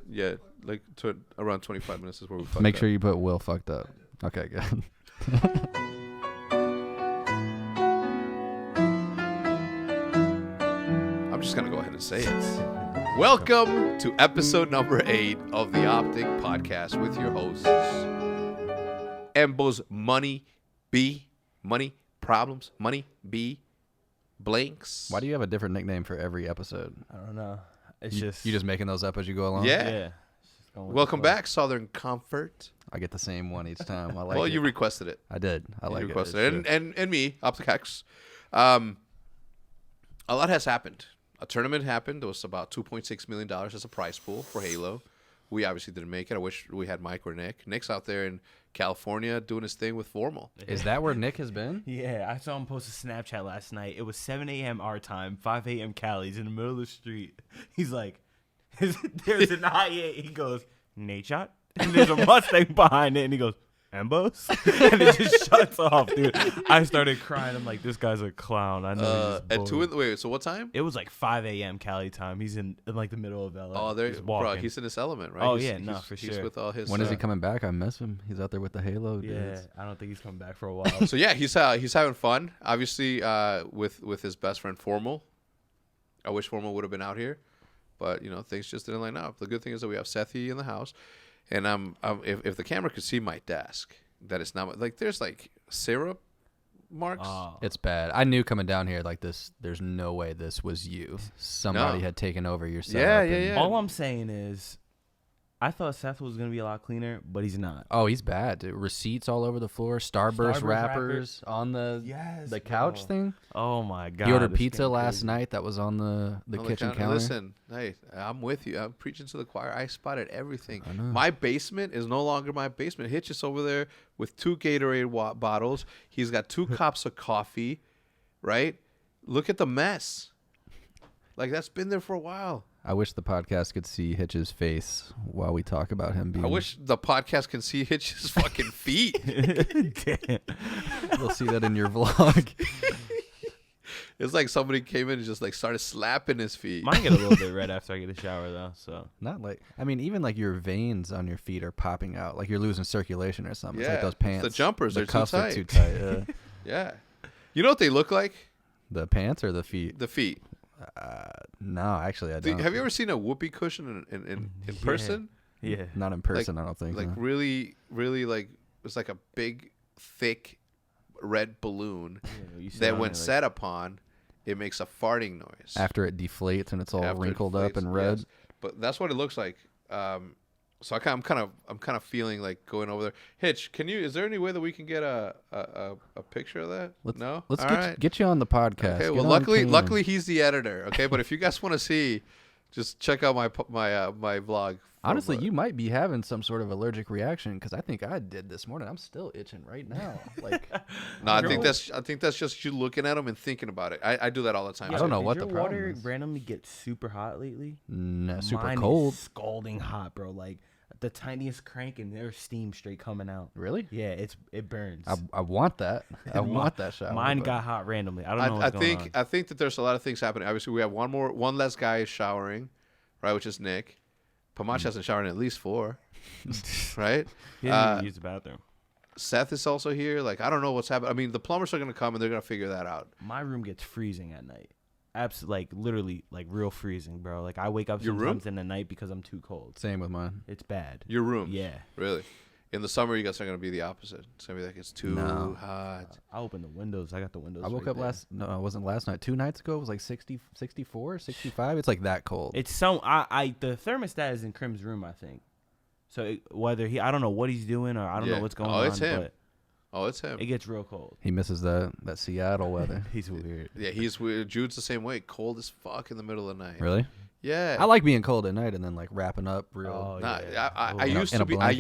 Yeah, like around 25 minutes is where we fucked Make up. sure you put Will fucked up. Okay, good. I'm just going to go ahead and say it. Welcome to episode number 8 of the OpTic podcast with your hosts, Embo's Money B, Money Problems, Money B, Blanks. Why do you have a different nickname for every episode? I don't know. It's You just making those up as you go along? Yeah. yeah. It's just going with the Welcome flow. back, Southern Comfort. I get the same one each time. I like Well, it. you requested it. I did. I like You it. requested It's it. true. And me, OpTic. A lot has happened. A tournament happened. There was about $2.6 million as a prize pool for Halo. We obviously didn't make it. I wish we had Mike or Nick. Nick's out there in California doing his thing with Formal. Is that where Nick has been? Yeah, I saw him post a Snapchat last night. It was 7 a.m. our time, 5 a.m. Cali's in the middle of the street. He's like, there's an IA. He goes, Nate shot? And there's a Mustang behind it. And he goes, Embos? And it just shuts off, dude. I started crying. I'm like, this guy's a clown. I know. At 2 in the wait. So what time? It was like 5 a.m. Cali time. He's in like the middle of LA. Oh, there, He's bro. walking. He's in his element, right? Oh, He's- yeah, no, he's- for He's sure. with all his. When is he coming back? I miss him. He's out there with the Halo Yeah, dudes. I don't think he's coming back for a while. So yeah, he's having fun. Obviously, with his best friend Formal. I wish Formal would have been out here, but things just didn't line up. The good thing is that we have Sethi in the house, and if the camera could see my desk, that it's not like there's like syrup marks. Oh. It's bad. I knew coming down here like this, there's no way this was you. Somebody No. had taken over your setup. Yeah, and- yeah. All I'm saying is, I thought Seth was gonna be a lot cleaner, but he's not. Oh, he's bad. Dude. Receipts all over the floor. Starburst Starburst wrappers on the couch bro. thing. Oh my god. He ordered this pizza game last crazy. night that was on the On kitchen counter. Listen, hey, I'm with you. I'm preaching to the choir. I spotted everything. I know. My basement is no longer my basement. Hitch is over there with 2 Gatorade bottles. He's got 2 cups of coffee, right? Look at the mess. Like, that's been there for a while. I wish the podcast could see Hitch's face while we talk about him being. I wish the podcast can see Hitch's fucking feet. Damn. we'll see that in your vlog. It's like somebody came in and just like started slapping his feet. Mine get a little bit red after I get a shower though. So Not like even like your veins on your feet are popping out, like you're losing circulation or something. It's Yeah, like those it's the pants. jumpers, the they're too cuffs are tight. too tight. Yeah. Yeah. You know what they look like? The pants or the feet? The feet. No, actually, I don't. Have you ever seen a whoopee cushion in person? yeah. Not in person, I don't think. Like no. really, really like it's like a big, thick, red balloon You sit that on when it, like- set upon, it makes a farting noise. After it deflates and it's all After it wrinkled up deflates, and red. yes. But that's what it looks like. So I'm kind of feeling like going over there. Hitch, is there any way that we can get a picture of that? No. Let's All right. get you on the podcast. Okay. Get Well, on luckily camera. he's the editor. Okay, but if you guys want to see, just check out my vlog. Honestly, you might be having some sort of allergic reaction because I think I did this morning. I'm still itching right now. Like, No, I think that's just you looking at them and thinking about it. I do that all the time. I don't know Did what your the problem water is. randomly get super hot lately? no, super Mine cold. Is scalding hot, bro. Like the tiniest crank and there's steam straight coming out. Really? Yeah, it burns. I want that. I want that shower. Mine but- got hot randomly. I don't know I what's think going on. I think that there's a lot of things happening. Obviously, we have one less guy showering, right? Which is Nick. Pamach hasn't showered in at least 4, right? He didn't even use the bathroom. Seth is also here. Like, I don't know what's happening. I mean, the plumbers are gonna come and they're gonna figure that out. My room gets freezing at night. Like literally, like real freezing, bro. Like I wake up Your room? sometimes in the night because I'm too cold. Same with mine. It's bad. Your room, Yeah. really. In the summer, you guys are gonna be the opposite. It's gonna be like it's too No. hot. I open the windows. I got the windows. I woke right up there. it wasn't last night. 2 nights ago, it was like 60, 64, 65. It's like that cold. It's some. The thermostat is in Crim's room, I think. So I don't know what he's doing or I don't Yeah. know what's going Oh, on. it's him. But Oh, it's him. it gets real cold. He misses that Seattle weather. He's weird. Yeah, he's weird. Jude's the same way. Cold as fuck in the middle of the night. Really? Yeah. I like being cold at night and then like wrapping up real. Oh, Nah, yeah. I Oh. used In to a be. blanket?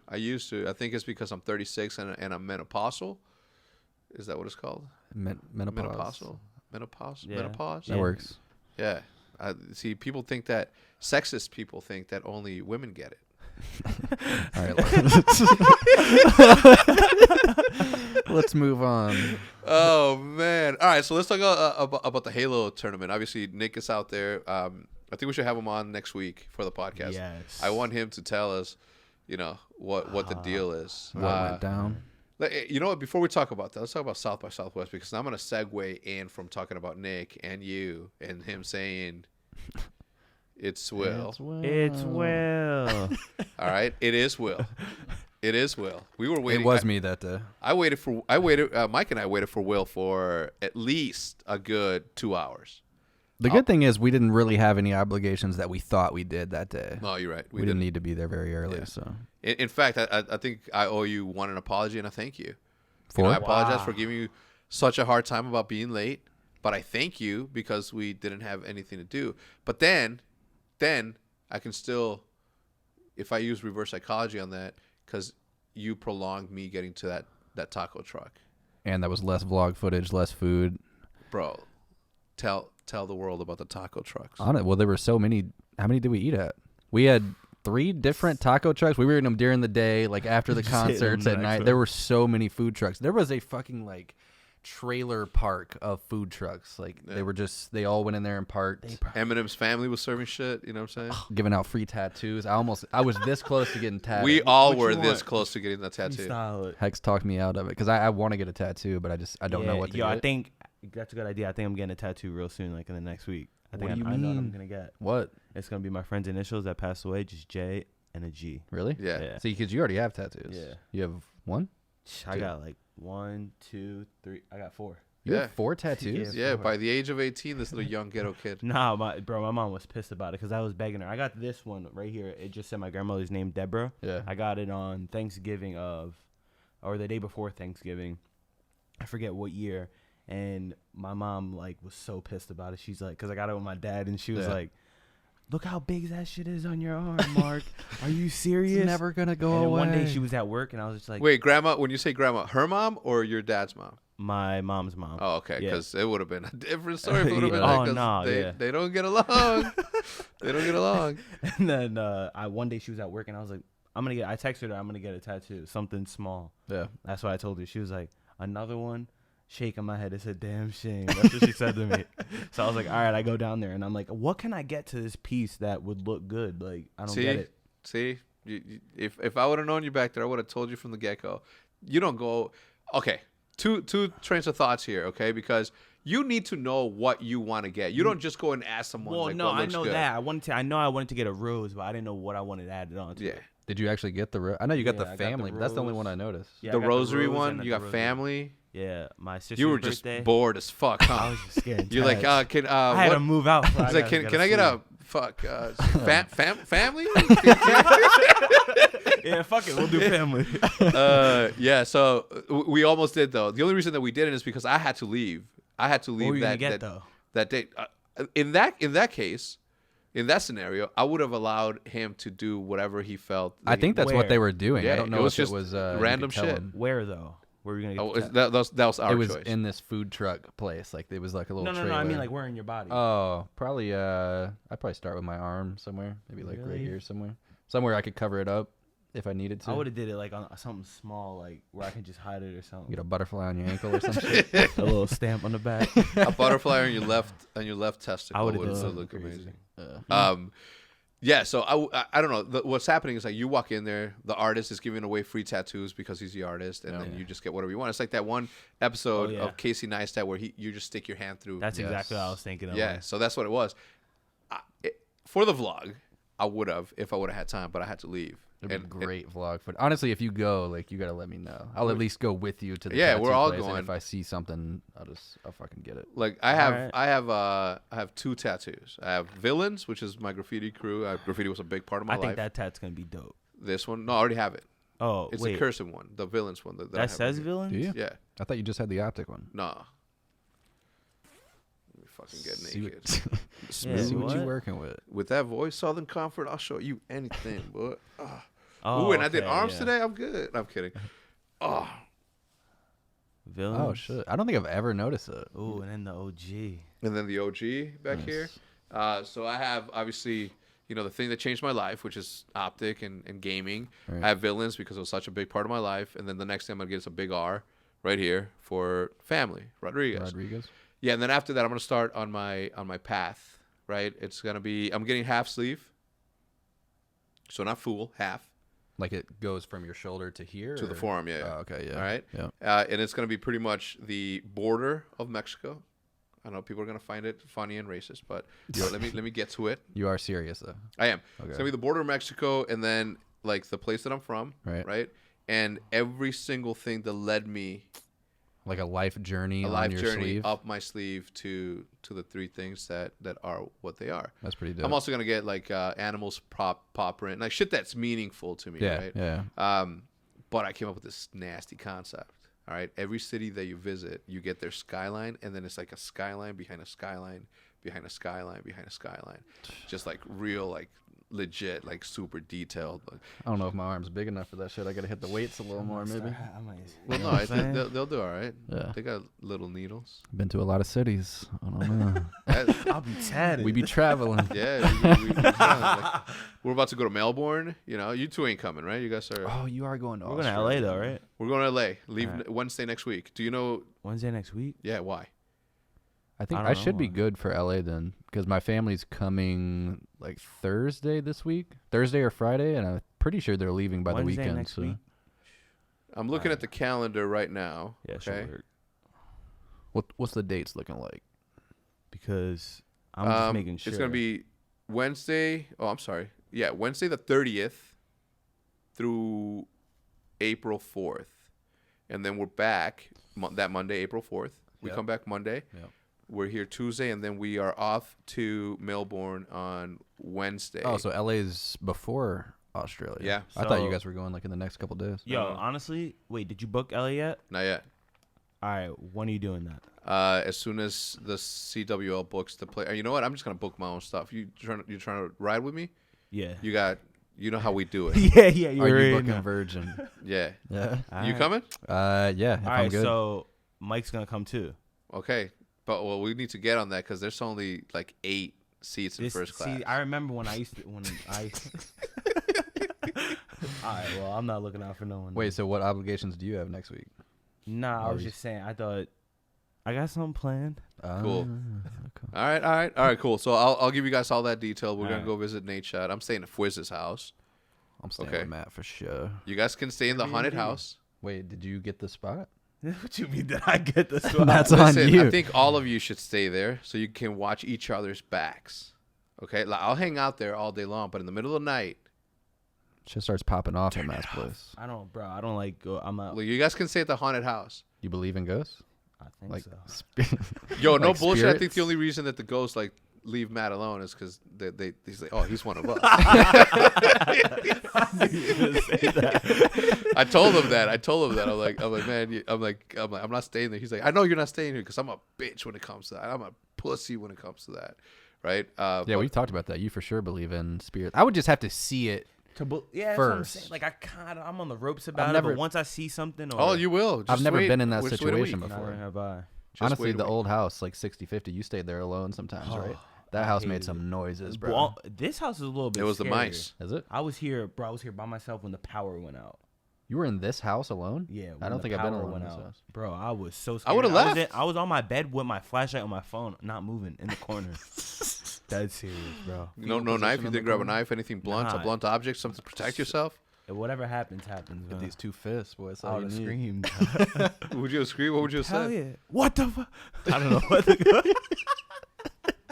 I used to. I think it's because I'm 36 and I'm menopausal. Is that what it's called? Menopause. Menopause. Yeah. Menopause. That Yeah. works. Yeah. See, people think that sexist people think that only women get it. All right. Let's move on. Oh man! All right, so let's talk about the Halo tournament. Obviously, Nick is out there. I think we should have him on next week for the podcast. Yes. I want him to tell us, what the deal is. What went down? You know what? Before we talk about that, let's talk about South by Southwest, because I'm going to segue in from talking about Nick and you and him saying it's Will. It's Will. All right, it is Will. It is Will. We were waiting. It was me that day. Mike and I waited for Will for at least a good 2 hours. The good thing is we didn't really have any obligations that we thought we did that day. No, you're right. We didn't need to be there very early. Yeah. So In fact, I think I owe you one an apology and a thank you. For? I apologize for giving you such a hard time about being late, but I thank you because we didn't have anything to do. But then I can still, if I use reverse psychology on that, because you prolonged me getting to that taco truck. and that was less vlog footage, less food. Bro, tell the world about the taco trucks. On it. Well, there were so many. How many did we eat at? We had 3 different taco trucks. We were eating them during the day, like after the Just hitting concerts them at next night. to There them. were so many food trucks. There was a fucking like trailer park of food trucks. Like Yeah. they all went in there and parked, Eminem's family was serving shit. You know what I'm saying? giving out free tattoos. I was this close to getting tatted. We all what were you this want? close to getting that tattoo. Style it. Hex talked me out of it because I want to get a tattoo, but I don't know what to Yo, get. I think that's a good idea. I think I'm getting a tattoo real soon, like in the next week. I What think do you I know what I'm mean? gonna get. What? It's gonna be my friend's initials that passed away, just J and a G. Really? Yeah. Yeah. See, because you already have tattoos. Yeah. You have one? I Two. got like 1, 2, 3. I got 4. You Yeah. have 4 tattoos? Yeah. Yeah, by the age of 18, this little young ghetto kid. Nah, my mom was pissed about it because I was begging her. I got this one right here. It just said my grandmother's name, Deborah. Yeah. I got it on Thanksgiving or the day before Thanksgiving. I forget what year. And my mom like was so pissed about it. She's like, because I got it with my dad, and she was Yeah. like, "Look how big that shit is on your arm, Mark. Are you serious?" It's never going to go And then away. one day she was at work, and I was just like, Wait, grandma, when you say grandma, her mom or your dad's mom? my mom's mom. Oh, okay, Yeah. because it would have been a different story if it would have been Oh, like, 'cause no, they, yeah. they don't get along. They don't get along. And then one day she was at work, and I was like, I texted her, I'm gonna get a tattoo, something small. Yeah. That's what I told her. She was like, another one? Shaking my head. It's a damn shame. That's what she said to me. So I was like, all right, I go down there, and I'm like, what can I get to this piece that would look good? Like, I don't get it. See, if I would have known you back there, I would have told you from the get-go. You don't go. Okay, two trains of thoughts here. Okay, because you need to know what you want to get. You don't just go and ask someone. Well, like, no, what I looks know good. that. I know I wanted to get a rose, but I didn't know what I wanted added on to Yeah, it. Did you actually get the I know you got Yeah, the I got the family, but that's the only rose. one I noticed. Yeah, the I got rosary rose one. and You the got rosary. family. Yeah, my sister's You were birthday. just bored as fuck, huh? I was just getting You're like, tats. can I had what? to move out. He's like, can I get a family? Yeah, fuck it. We'll do family. Yeah. So we almost did though. The only reason that we didn't is because I had to leave. I had to leave What were you gonna that get though? that day. In that case, in that scenario, I would have allowed him to do whatever he felt. I think that's what Where? they were doing. Yeah, I don't it know was if just it was random you could tell shit. them. Where though? Where were you gonna Oh, get? that was our It was choice. in this food truck place. Like it was like a little No. trailer. I mean like where in your body? Oh, probably. I'd probably start with my arm somewhere. Maybe like right Really? here somewhere. Somewhere I could cover it up if I needed to. I would have did it like on something small, like where I can just hide it or something. Get a butterfly on your ankle or some shit. A little stamp on the back. A butterfly on your left testicle I would would have still done look something amazing. crazy. Yeah, so I don't know. What's happening is like you walk in there, the artist is giving away free tattoos because he's the artist, and then you just get whatever you want. It's like that one episode yeah. of Casey Neistat where you just stick your hand through. That's Yes. exactly what I was thinking of. Yeah, so that's what it was. For the vlog, I would have if I would have had time, but I had to leave. It'd be great vlog. But honestly, if you go, like you gotta let me know. I'll at least go with you to the Yeah, we're tattoo all place, and going. if I see something, I'll fucking get it. Like I have 2 tattoos. I have Villains, which is my graffiti crew. Graffiti was a big part of my I life. think that tat's gonna be dope. This one, no, I already have it. Oh, It's wait. a cursing one, the Villains one. That I That have says right here. villains? Do you? Yeah, I thought you just had the OpTic one. nah. Let me fucking get See naked. what, Yeah, see what you what? working with. With that voice, Southern Comfort, I'll show you anything, boy. Oh, Ooh, and I did okay, arms yeah. today. I'm good. I'm kidding. Oh, Villains. Oh shit! I don't think I've ever noticed it. Ooh, and then the OG. and then the OG back here. So I have obviously, the thing that changed my life, which is OpTic and gaming. Right. I have Villains because it was such a big part of my life. And then the next thing I'm gonna get is a big R right here for family, Rodriguez. Rodriguez. Yeah, and then after that, I'm gonna start on my path right? It's gonna be. I'm getting half sleeve, so not full, half Like it goes from your shoulder to here? to the or- forearm. Yeah. Oh, okay, yeah. All right. Yeah. And it's gonna be pretty much the border of Mexico. I know people are gonna find it funny and racist, but let me get to it. You are serious, though. I am. Okay. It's gonna be the border of Mexico, and then like the place that I'm from, Right. And every single thing that led me Like a life journey a on life your journey sleeve? up my sleeve to the three things that are what they are. That's pretty dope. I'm also gonna get like animals paw print, like shit that's meaningful to me, yeah, right? yeah. But I came up with this nasty concept. All right, every city that you visit, you get their skyline, and then it's like a skyline behind a skyline behind a skyline behind a skyline, just like real, like legit, like super detailed. I don't know if my arm's big enough for that shit. I gotta hit the weights a little more, maybe. Well, no, they'll do all right. Yeah. They got little needles. Been to a lot of cities. I don't know. I'll be tatted. We be traveling. Yeah, we're about to go to Melbourne. You know, you two ain't coming, right? You guys are. Oh, you are going to We're going to LA though, right? We're going to LA. Leave All right. Wednesday next week. Do you know? Wednesday next week. Yeah, why? I think I I don't should know be why. good for LA then, because my family's coming like Thursday this week, Thursday or Friday, and I'm pretty sure they're leaving by Wednesday the weekend. next So week? I'm looking at the calendar right now. Yeah, Okay. sure. what's the dates looking like? Because I'm just making sure. It's going to be Wednesday. Oh, I'm sorry. Yeah, Wednesday the 30th through April 4th. And then we're back that Monday, April 4th. We Yep. come back Monday. Yep. We're here Tuesday, and then we are off to Melbourne on Wednesday. Oh, so LA's before Australia. Yeah. I thought you So- guys were going like in the next couple days. Yo, honestly, wait, did you book LA yet? Not yet. All right, when are you doing that? As soon as the CWL books the play. You know what? I'm just gonna book my own stuff. You trying to ride with me? Yeah. You know how we do it. yeah. Are You're you in. booking Virgin? Yeah. Yeah. You coming? Yeah. If All I'm right, good. so Mike's gonna come too. Okay. But well, we need to get on that because there's only like 8 seats in first class. See, I remember when I. All right, well, I'm not looking out for no one. Wait, so what obligations do you have next week? Nah, I was Or- just saying. I thought I got something planned. Cool. Okay. All right, cool. So I'll give you guys all that detail. We're All gonna right. go visit Nate Shot. I'm staying at Fwizz's house. I'm staying Okay. with Matt for sure. You guys can stay in the haunted Airbnb. house. Wait, did you get the spot? What you mean? Did I get this one? That's on Listen, you. I think all of you should stay there so you can watch each other's backs. Okay, like, I'll hang out there all day long, but in the middle of the night, Shit starts popping off at Matt's place. I don't, bro. I don't like go. I'm not. well, you guys can stay at the haunted house. You believe in ghosts? I think Like, so. Yo, no Like bullshit. I think spirits? the only reason that the ghosts like leave Matt alone is because he's like, oh, he's one of us. I told him that. I'm like, man, I'm not staying there. He's like, I know you're not staying here because I'm a bitch when it comes to that. I'm a pussy when it comes to that, right? yeah, but- we talked about that. You for sure believe in spirits. I would just have to see it. Yeah, that's what I'm First. saying. Like I'm on the ropes about it. never- But once I see something, or Oh, you will. Just I've never wait. been in that Just wait a situation week. before. Never have I. Just Honestly, wait a the week. old house, like 60-50, you stayed there alone sometimes, right? That I house hated made some it. noises, bro. Well, this house is a little bit. It was the scarier. mice. Is it? I was here, bro. I was here by myself when the power went out. You were in this house alone? Yeah, I when don't the think I've been power alone went in this out. house. Bro, I was so I scared. would've was left. I was on my bed with my flashlight on my phone, not moving in the corner. That's serious, bro. No Fetal knife. position You in didn't the grab a corner? knife. Anything blunt? A Nah. blunt object? Something to protect yourself? Whatever happens, happens. Get Bro. these 2 fists, boy. That's I all would you have need. screamed. Would you have screamed? What would you have Hell said? yeah! What the fuck? I don't know what to go.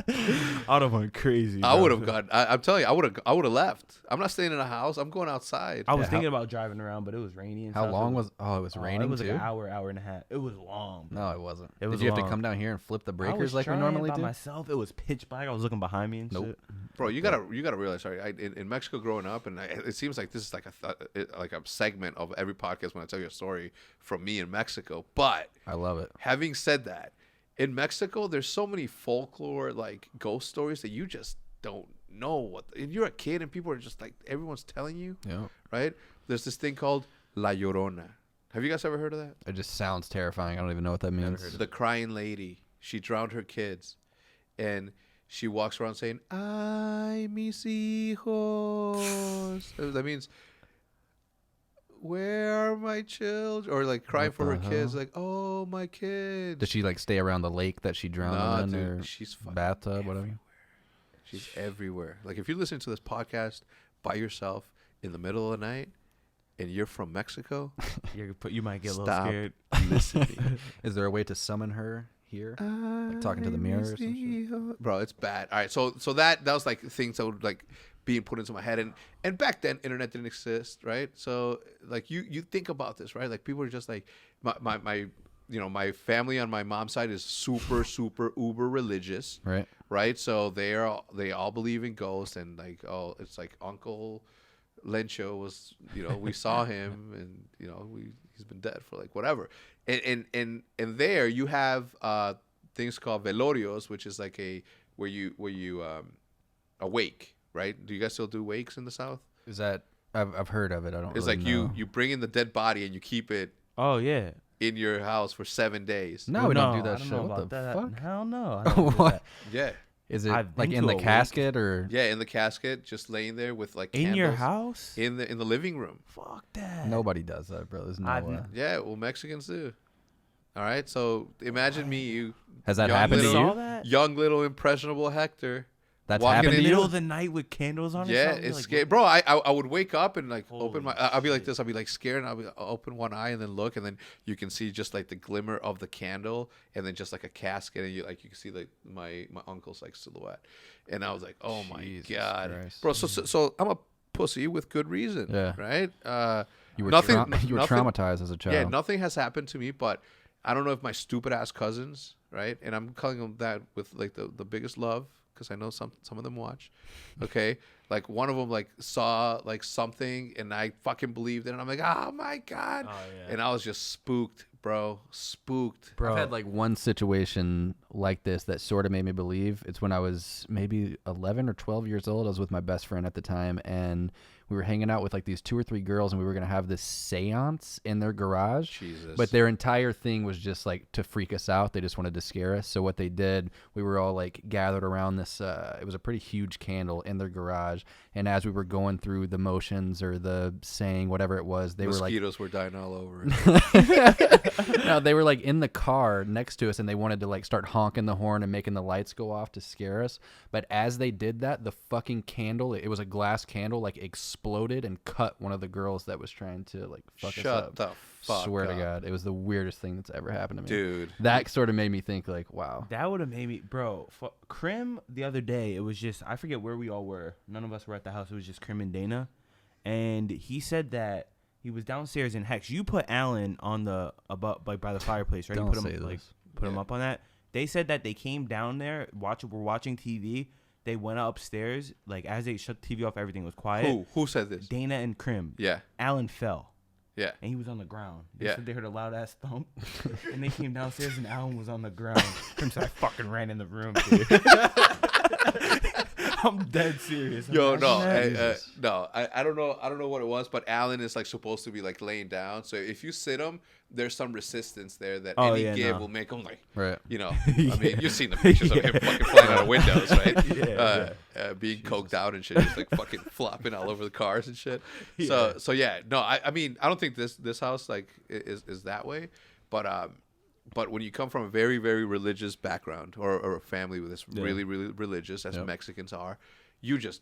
I would have went crazy. I bro. would have gone. I'm telling you, I would have left. I'm not staying in a house. I'm going outside. I was Yeah, thinking about driving around, but it was rainy. And How stuff. long was? Oh, it was Oh, raining It was too. like an hour and a half. It was long. Bro. No, it wasn't. It was Did you have to long. come down here and flip the I breakers was like we trying normally by do? myself. It was pitch black. I was looking behind me and Nope. shit. Bro, you gotta realize. Sorry, in Mexico growing up, and it seems like this is like a segment of every podcast when I tell you a story from me in Mexico. But I love it. having said that, in Mexico, there's so many folklore like ghost stories that you just don't know what. And you're a kid, and people are just like everyone's telling you, Yeah. right? There's this thing called La Llorona. Have you guys ever heard of that? It just sounds terrifying. I don't even know what that means. The crying lady. She drowned her kids, and she walks around saying, "Ay, mis hijos." That means, "Where are my children?" Or like crying What for her the kids, hell? like, "Oh, my kids." Does she like stay around the lake that she drowned Nah, in dude, or she's fucking bathtub, whatever? She's everywhere. Like if you're listening to this podcast by yourself in the middle of the night and you're from Mexico, You might get a little stop scared. listening. Is there a way to summon her here? Like talking to the mirror or some shit? Bro, it's bad. All right, so that was like things that would like being put into my head, and back then internet didn't exist, right? So like you think about this, right? Like people are just like my my family on my mom's side is super uber religious, right? So they all believe in ghosts, and like it's like Uncle Lencho was, we saw him, and he's been dead for like whatever, and there you have things called velorios, which is like where you awake, right? Do you guys still do wakes in the South? Is that I've heard of it? I don't. It's really like know. you bring in the dead body and you keep it Oh yeah. in your house for 7 days. No, we don't do that I don't shit. know What about the that. fuck? Hell no. I don't do What? that. Yeah. Is it I've like been in to the a wake. casket or? Yeah, in the casket, just laying there with like In your candles. house? In the living room. Fuck that. Nobody does that, bro. There's no I've way. n- Yeah, well, Mexicans do. All right, so imagine me, Has that young happened to little- Saw you? that? young little impressionable Hector. That's walking happened In to the you? middle of the night with candles on. Or Yeah, something? it's Like, scary, what? bro. I would wake up and like open Holy I'll be like shit. this. I'll be like scared, and I'll open one eye and then look, and then you can see just like the glimmer of the candle, and then just like a casket, and you can see like my uncle's like silhouette, and I was like, oh my Jesus god, Christ. bro. So I'm a pussy with good reason, Yeah. right? You were nothing. you were nothing- traumatized as a child. Yeah, nothing has happened to me, but I don't know if my stupid ass cousins, right? And I'm calling them that with like the biggest love, because I know some of them watch. Okay, like one of them like saw like something, and I fucking believed it, and I'm like, oh my god, Oh, yeah. and I was just spooked, bro, spooked. I've had like one situation like this that sort of made me believe. It's when I was maybe 11 or 12 years old. I was with my best friend at the time, and we were hanging out with like these 2 or 3 girls, and we were going to have this seance in their garage. Jesus. But their entire thing was just like to freak us out. They just wanted to scare us. So what they did, we were all like gathered around this, it was a pretty huge candle in their garage. And as we were going through the motions or the saying, whatever it was, they Mosquitoes were dying all over. no, they were like in the car next to us, and they wanted to like start honking the horn and making the lights go off to scare us. But as they did that, the fucking candle, it was a glass candle, like exploded and cut one of the girls that was trying to like fuck us Shut up. the fuck Swear up. to God, it was the weirdest thing that's ever happened to me. Dude. That sort of made me think like, wow. That would have made me, bro. Krim the other day, it was just, I forget where we all were. None of us were at the house. It was just Krim and Dana, and he said that he was downstairs in Hex. You put Alan on the above, like by the fireplace, right? Don't You put say him like this. put him up on that. They said that they came down there, were watching TV. They went upstairs, like as they shut the TV off, everything was quiet. Who said this? Dana and Krim. Yeah. Alan fell. Yeah. And he was on the ground. They Yeah. said they heard a loud ass thump. And they came downstairs and Alan was on the ground. Krim said, I fucking ran in the room, dude. I'm dead serious. Yo, Imagine no, that. no. I don't know. I don't know what it was, but Alan is like supposed to be like laying down. So if you sit him, there's some resistance there that Oh, any yeah, give no. will make him like, Right. I mean, you've seen the pictures of him fucking flying out of windows, right? Being coked out and shit, just like fucking flopping all over the cars and shit. So yeah, no, I mean, I don't think this house like is that way, but when you come from a very, very religious background or a family with this really, really religious, as Mexicans are, you just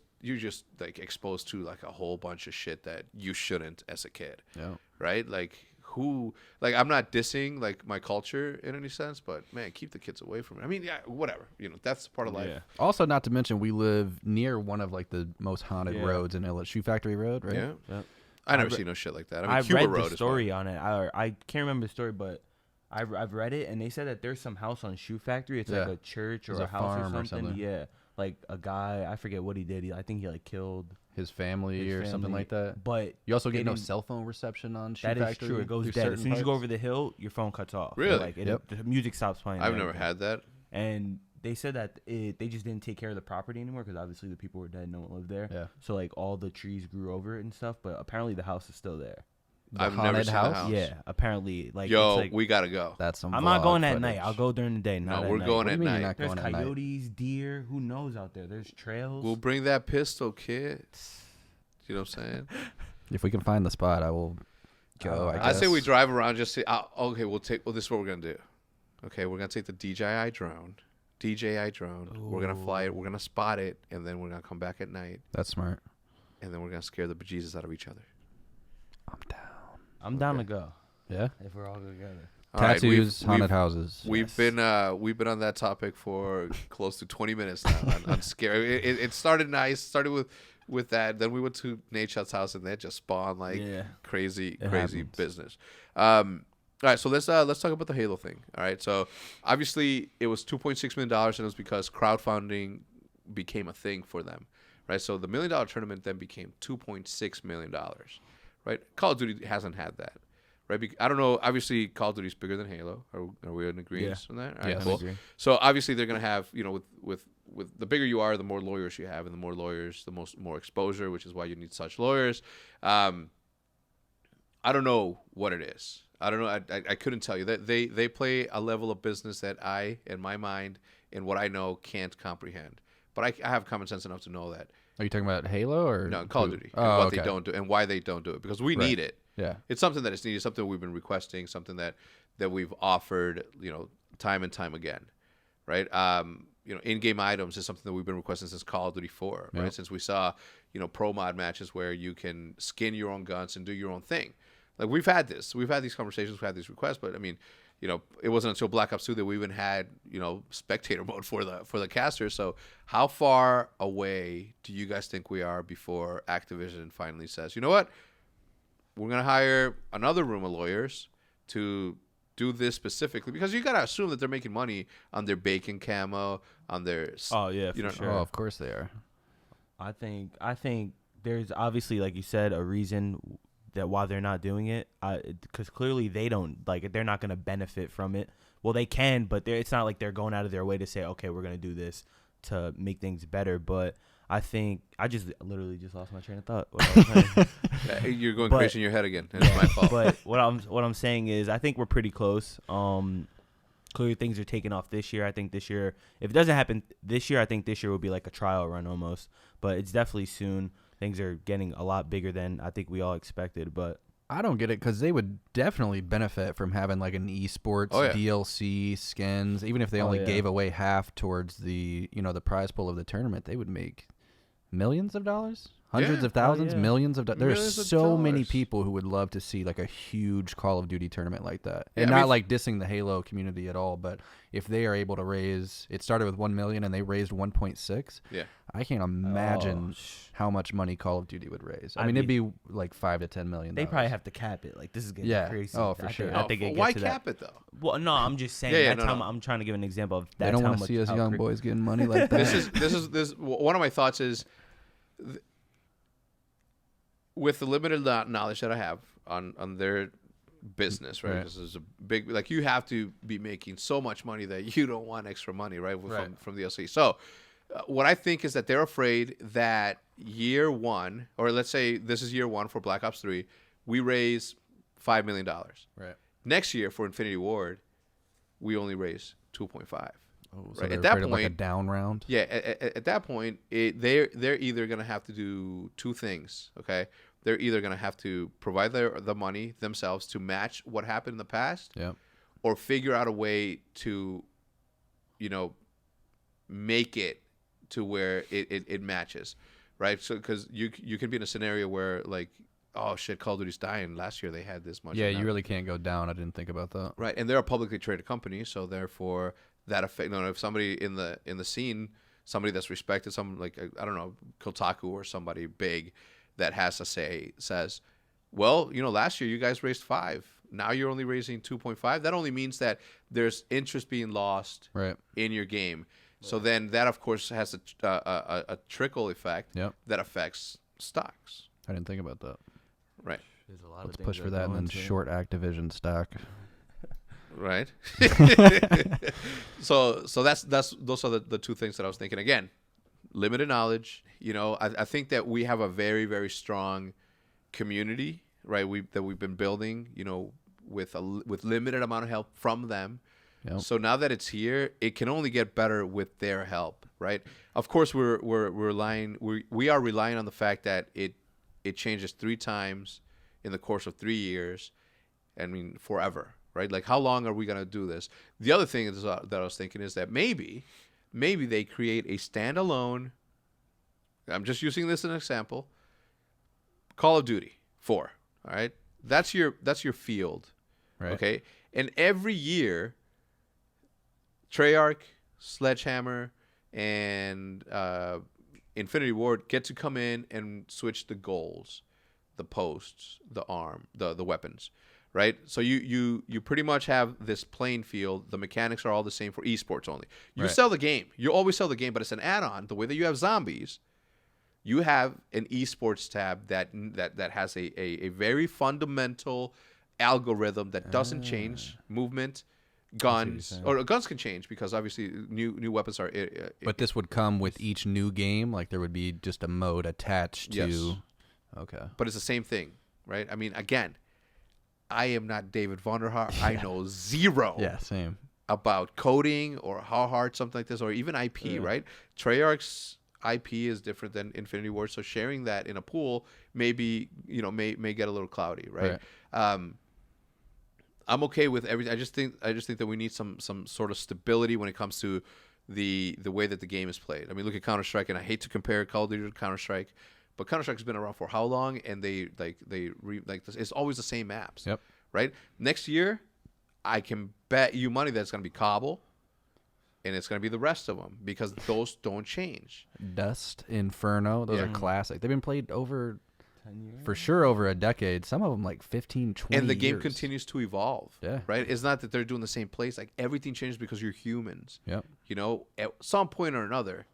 like exposed to like a whole bunch of shit that you shouldn't as a kid. Yeah. Right? Like I'm not dissing like my culture in any sense, but man, keep the kids away from it. I mean, yeah, whatever. That's part of life. Yeah. Also, not to mention, we live near one of like the most haunted Yeah. roads in LA, Shoe Factory Road, right? Yeah. Yep. I never re- see no shit like that. I mean, I've Cuba read Road the is story on it. I can't remember the story, but I've read it, and they said that there's some house on Shoe Factory. It's like Yeah. a church or It's a a house or farm or something. something. Yeah, like a guy. I forget what he did. I think he like killed His family his or something family. like that. But You also they get no didn't- cell phone reception on Shoe that is Factory. true. It goes through dead. As certain soon as you go parts. over the hill, your phone cuts off. Really? Like Yep. the music stops playing. and I've never everything. had that. And they said that they just didn't take care of the property anymore because obviously the people were dead. No one lived there. Yeah. So like all the trees grew over it and stuff. But apparently the house is still there. The I've never haunted seen house? the house. Yeah. Apparently, like Yo, it's like, we gotta go. That's some. I'm not vlog going at footage. night. I'll go during the day. No, Not at we're night. going What do at you mean you're night. not There's going at night? coyotes, deer. Who knows out there? There's trails. We'll bring that pistol, kid. You know what I'm saying? If we can find the spot, I will go. I I say we guess. drive around. Just say, okay, well, this is what we're gonna do. Okay, we're gonna take the DJI drone. DJI drone. We're gonna fly it. We're gonna spot it, and then we're gonna come back at night, That's smart. and then we're gonna scare the bejesus out of each other. I'm down. I'm down to go Yeah. if we're all together. All right, Tattoos, haunted houses. We've been on that topic for close to 20 minutes now on scary. It started nice. Started with that. Then we went to Nate Shot's house, and that just spawned like crazy happens. business. All right, so let's talk about the Halo thing. All right, so obviously it was $2.6 million, and it was because crowdfunding became a thing for them, right? So the $1 million tournament then became $2.6 million, right? Call of Duty hasn't had that, right? I don't know. Obviously, Call of Duty is bigger than Halo. Are we in agreement on that? All right, Yes. cool. I agree. So obviously they're gonna have, with the bigger you are, the more lawyers you have, and the more lawyers, the more exposure, which is why you need such lawyers. I don't know what it is. I don't know. I couldn't tell you that they play a level of business that I, in my mind, and what I know, can't comprehend. But I have common sense enough to know that. Are you talking about Halo or No, Call of Duty, and Oh, what okay. they don't do, and why they don't do it, because we Right. need it. Yeah. It's something that is needed, something we've been requesting, something that we've offered, time and time again, right? In-game items is something that we've been requesting since Call of Duty 4, right? Yep. Since we saw, pro mod matches where you can skin your own guns and do your own thing. Like we've had these conversations, we've had these requests, but I mean, it wasn't until Black Ops 2 that we even had, spectator mode for the casters. So how far away do you guys think we are before Activision finally says, you know what? We're going to hire another room of lawyers to do this specifically, because you got to assume that they're making money on their bacon camo, on their Oh yeah, for sure. Oh, of course they are. I think there's obviously, like you said, a reason that why they're not doing it. Because clearly they don't they're not going to benefit from it. Well, they can, but it's not like they're going out of their way to say, okay, we're going to do this to make things better. But I think I just literally just lost my train of thought. What I was saying. You're going But- crazy in your head again. It's my fault. But what I'm saying is I think we're pretty close. Clearly things are taking off this year. I think this year, if it doesn't happen this year, I think this year will be like a trial run almost. But it's definitely soon. Things are getting a lot bigger than I think we all expected. But I don't get it, because they would definitely benefit from having like an eSports DLC skins. Even if they only gave away half towards the the prize pool of the tournament, they would make millions of dollars, hundreds Yeah. of thousands, yeah. millions of dollars. There's Millions of so many dollars. people who would love to see like a huge Call of Duty tournament like that, Yeah, and I not mean- like dissing the Halo community at all. But if they are able to raise, it started with 1 million and they raised 1.6. Yeah. I can't imagine how much money Call of Duty would raise. I I'd mean, it'd be like $5 to $10 million. they probably have to cap it. Like this is getting Yeah. crazy. Oh, for I sure. Think, I think it Why gets to cap that. it though? Well, no, I'm just saying. Yeah, that's no, how no. I'm trying to give an example of. They That's don't how want to much see us how young cra- boys getting money like that. This one of my thoughts is, with the limited knowledge that I have on their business, right? Right. This is a big, like, you have to be making so much money that you don't want extra money, right? From the LC. So what I think is that they're afraid that year one, or let's say this is year one for Black Ops 3, we raise $5 million. Right. Next year for Infinity Ward, we only raise 2.5. Oh, so Right, they're at that afraid of like a point- down round. Yeah, at that point, they're either going to have to do two things, okay? They're either going to have to provide the money themselves to match what happened in the past, Yep. or figure out a way to, make it to where it matches, right? So because you can be in a scenario where, like, oh shit, Call of Duty's dying. Last year they had this much. Yeah, and you now- really can't go down. I didn't think about that. Right, and they're a publicly traded company, so therefore that affect. If somebody in the scene, somebody that's respected, some like I don't know, Kotaku or somebody big that has a say says, well, last year you guys raised 5. Now you're only raising 2.5. That only means that there's interest being lost Right. in your game. So then that of course has a trickle effect Yep. that affects stocks. I didn't think about that. Right. There's a lot Let's of things push for that and then short Activision stock. Right. so those are the two things that I was thinking. Again, limited knowledge. I think that we have a very, very strong community, right? That we've been building, with limited amount of help from them. Yep. So now that it's here, it can only get better with their help, right? Of course, we are relying on the fact that it changes 3 times in the course of 3 years. I mean, forever, right? Like, how long are we gonna do this? The other thing is, that I was thinking is that maybe they create a standalone. I'm just using this as an example. Call of Duty 4. All right, that's your field, Right. okay? And every year, Treyarch, Sledgehammer, and Infinity Ward get to come in and switch the goals, the posts, the arm, the weapons, right? So you pretty much have this playing field. The mechanics are all the same for esports only. You Right. sell the game. You always sell the game, but it's an add-on. The way that you have zombies, you have an esports tab that has a very fundamental algorithm that doesn't change movement. Guns saying. or guns can change because obviously new weapons are. But this would come with each new game. Like there would be just a mode attached to. Yes. Okay. But it's the same thing, right? I mean, again, I am not David Vonderhaar. I know zero Yeah. Same. about coding or how hard something like this or even IP, right? Treyarch's IP is different than Infinity Ward, so sharing that in a pool maybe may get a little cloudy, right? I'm okay with everything. I just think that we need some sort of stability when it comes to the way that the game is played. I mean, look at Counter-Strike, and I hate to compare Call of Duty to Counter-Strike, but Counter-Strike's been around for how long? And it's always the same maps. Yep. Right? Next year, I can bet you money that it's going to be Cobble, and it's going to be the rest of them because those don't change. Dust, Inferno. Those Yeah. are classic. They've been played over. 10 years? For sure over a decade. Some of them like 15, 20 And the game years. continues to evolve. Yeah. Right? It's not that they're doing the same place. Like, everything changes because you're humans. Yep. You know, at some point or another,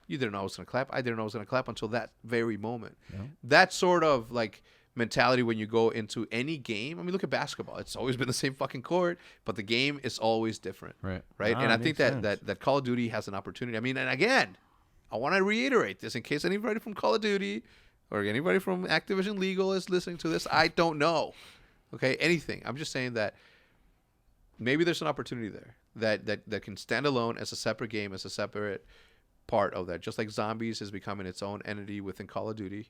you didn't know I was going to clap. I didn't know I was going to clap until that very moment. Yep. That sort of, like, mentality when you go into any game. I mean, look at basketball. It's always been the same fucking court, but the game is always different. Right. Right? Ah, And I think makes that Call of Duty has an opportunity. I mean, and again, I want to reiterate this in case anybody from Call of Duty or anybody from Activision Legal is listening to this. I don't know. Okay, anything. I'm just saying that maybe there's an opportunity there that can stand alone as a separate game, as a separate part of that. Just like Zombies is becoming its own entity within Call of Duty,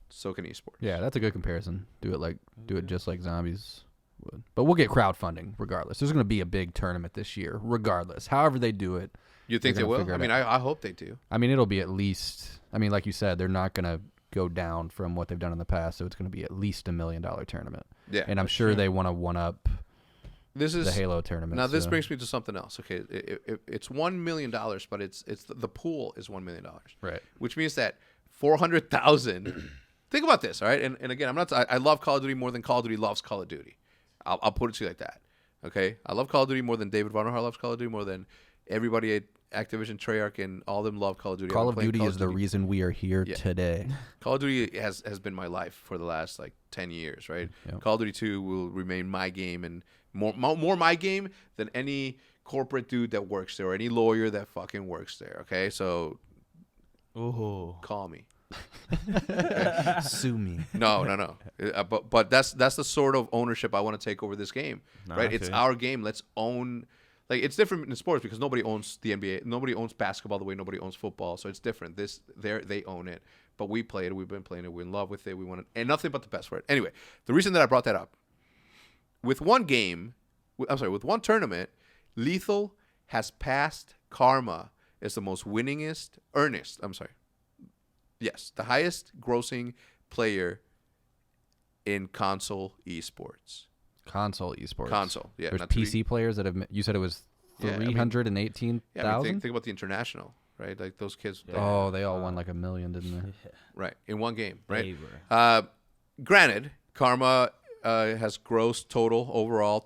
so can esports. Yeah, that's a good comparison. Do it just like Zombies would. But we'll get crowdfunding regardless. There's going to be a big tournament this year regardless. However they do it. You think they They're gonna will? figure I it mean, out. I hope they do. I mean, it'll be at least. I mean, like you said, they're not going to go down from what they've done in the past, so it's going to be at least $1 million tournament. Yeah. And I'm sure they want to one up This is the Halo tournament. now. This so- brings me to something else. Okay, it's $1 million, but it's the pool is $1 million, right. which means that 400,000. Think about this, all right? And again, I love Call of Duty more than Call of Duty loves Call of Duty. I'll put it to you like that. Okay, I love Call of Duty more than David Vonderhaar loves Call of Duty, more than everybody at Activision, Treyarch, and all of them love Call of Duty. Call I've of been playing Duty Call is of the Duty. reason we are here Yeah. today. Call of Duty has been my life for the last like 10 years, right? Yep. Call of Duty 2 will remain my game and more my game than any corporate dude that works there or any lawyer that fucking works there, okay? So Oh. call me. Sue me. No. But that's the sort of ownership I want to take over this game, No, right? I It's feel you. our game. Let's own. Like, it's different in sports because nobody owns the NBA. Nobody owns basketball the way nobody owns football. So it's different. They own it, but we play it. We've been playing it. We're in love with it. We want it, and nothing but the best for it. Anyway, the reason that I brought that up, with one tournament, Lethal has passed Karma as the most the highest grossing player in console esports. Console esports. Console, yeah. There's not to be- PC players that have. You said it was Yeah, I mean- 318,000. Yeah, I mean, think about the international, right? Like those kids. Oh, they all won like $1 million, didn't they? Right, in one game, right? They were. Granted, Karma has grossed total overall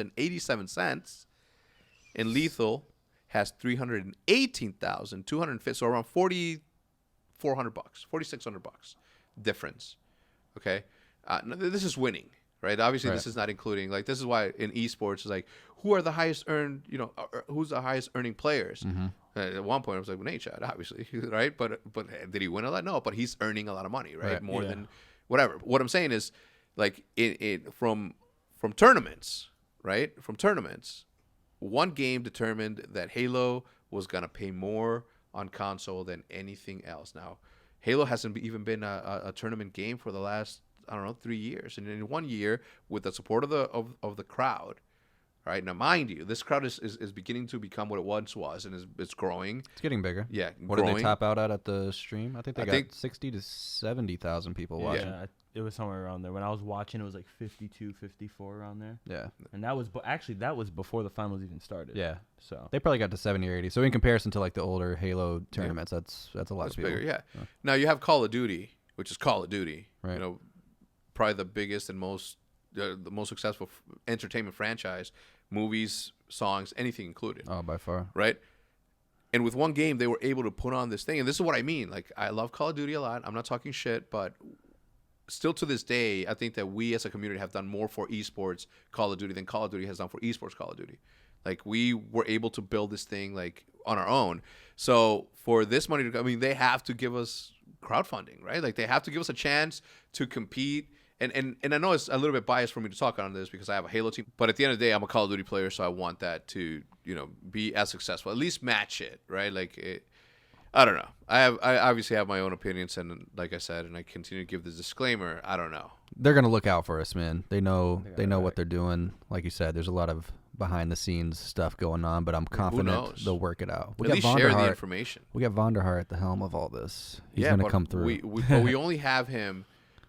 $313,682.87, and Lethal has $318,250, so around $4,400, $4,600 difference. Okay, this is winning, right? Obviously, this Right. is not including like this is why in esports is like who are the highest who's the highest earning players. At one point, I was like, well, Nate Shot, obviously, right? But did he win a lot? No, but he's earning a lot of money, right? Right. More Yeah. than whatever. What I'm saying is, like, from tournaments, right? From tournaments, one game determined that Halo was gonna pay more on console than anything else. Now, Halo hasn't even been a tournament game for the last I don't know, 3 years. And in 1 year, with the support of the crowd, right? Now, mind you, this crowd is beginning to become what it once was, and it's growing. It's getting bigger. Yeah, What growing. did they top out at the stream? I think they I got think 60 to 70,000 people watching. Yeah, it was somewhere around there. When I was watching, it was like 52, 54 around there. Yeah. And that was actually that was before the finals even started. Yeah. So They probably got to 70 or 80. So in comparison to like the older Halo tournaments, that's a lot It's of people. bigger, yeah. Now you have Call of Duty, which is Call of Duty. Right. You know, probably the biggest and the most successful entertainment franchise, movies, songs, anything included. Oh, by far. Right? And with one game, they were able to put on this thing. And this is what I mean. Like, I love Call of Duty a lot. I'm not talking shit, but still to this day, I think that we as a community have done more for esports Call of Duty than Call of Duty has done for esports Call of Duty. Like, we were able to build this thing, like, on our own. So for this money to come, I mean, they have to give us crowdfunding, right? Like, they have to give us a chance to compete. And I know it's a little bit biased for me to talk on this because I have a Halo team, but at the end of the day, I'm a Call of Duty player, so I want that to, you know, be as successful, at least match it, right? Like, I don't know. I obviously have my own opinions, and like I said, and I continue to give this disclaimer. I don't know. They're gonna look out for us, man. They know what they're doing. Like you said, there's a lot of behind the scenes stuff going on, but I'm confident knows? they'll work it out. At least share the information. We got Vonderhaar at the helm of all this. He's Yeah, gonna but come through. But we only have him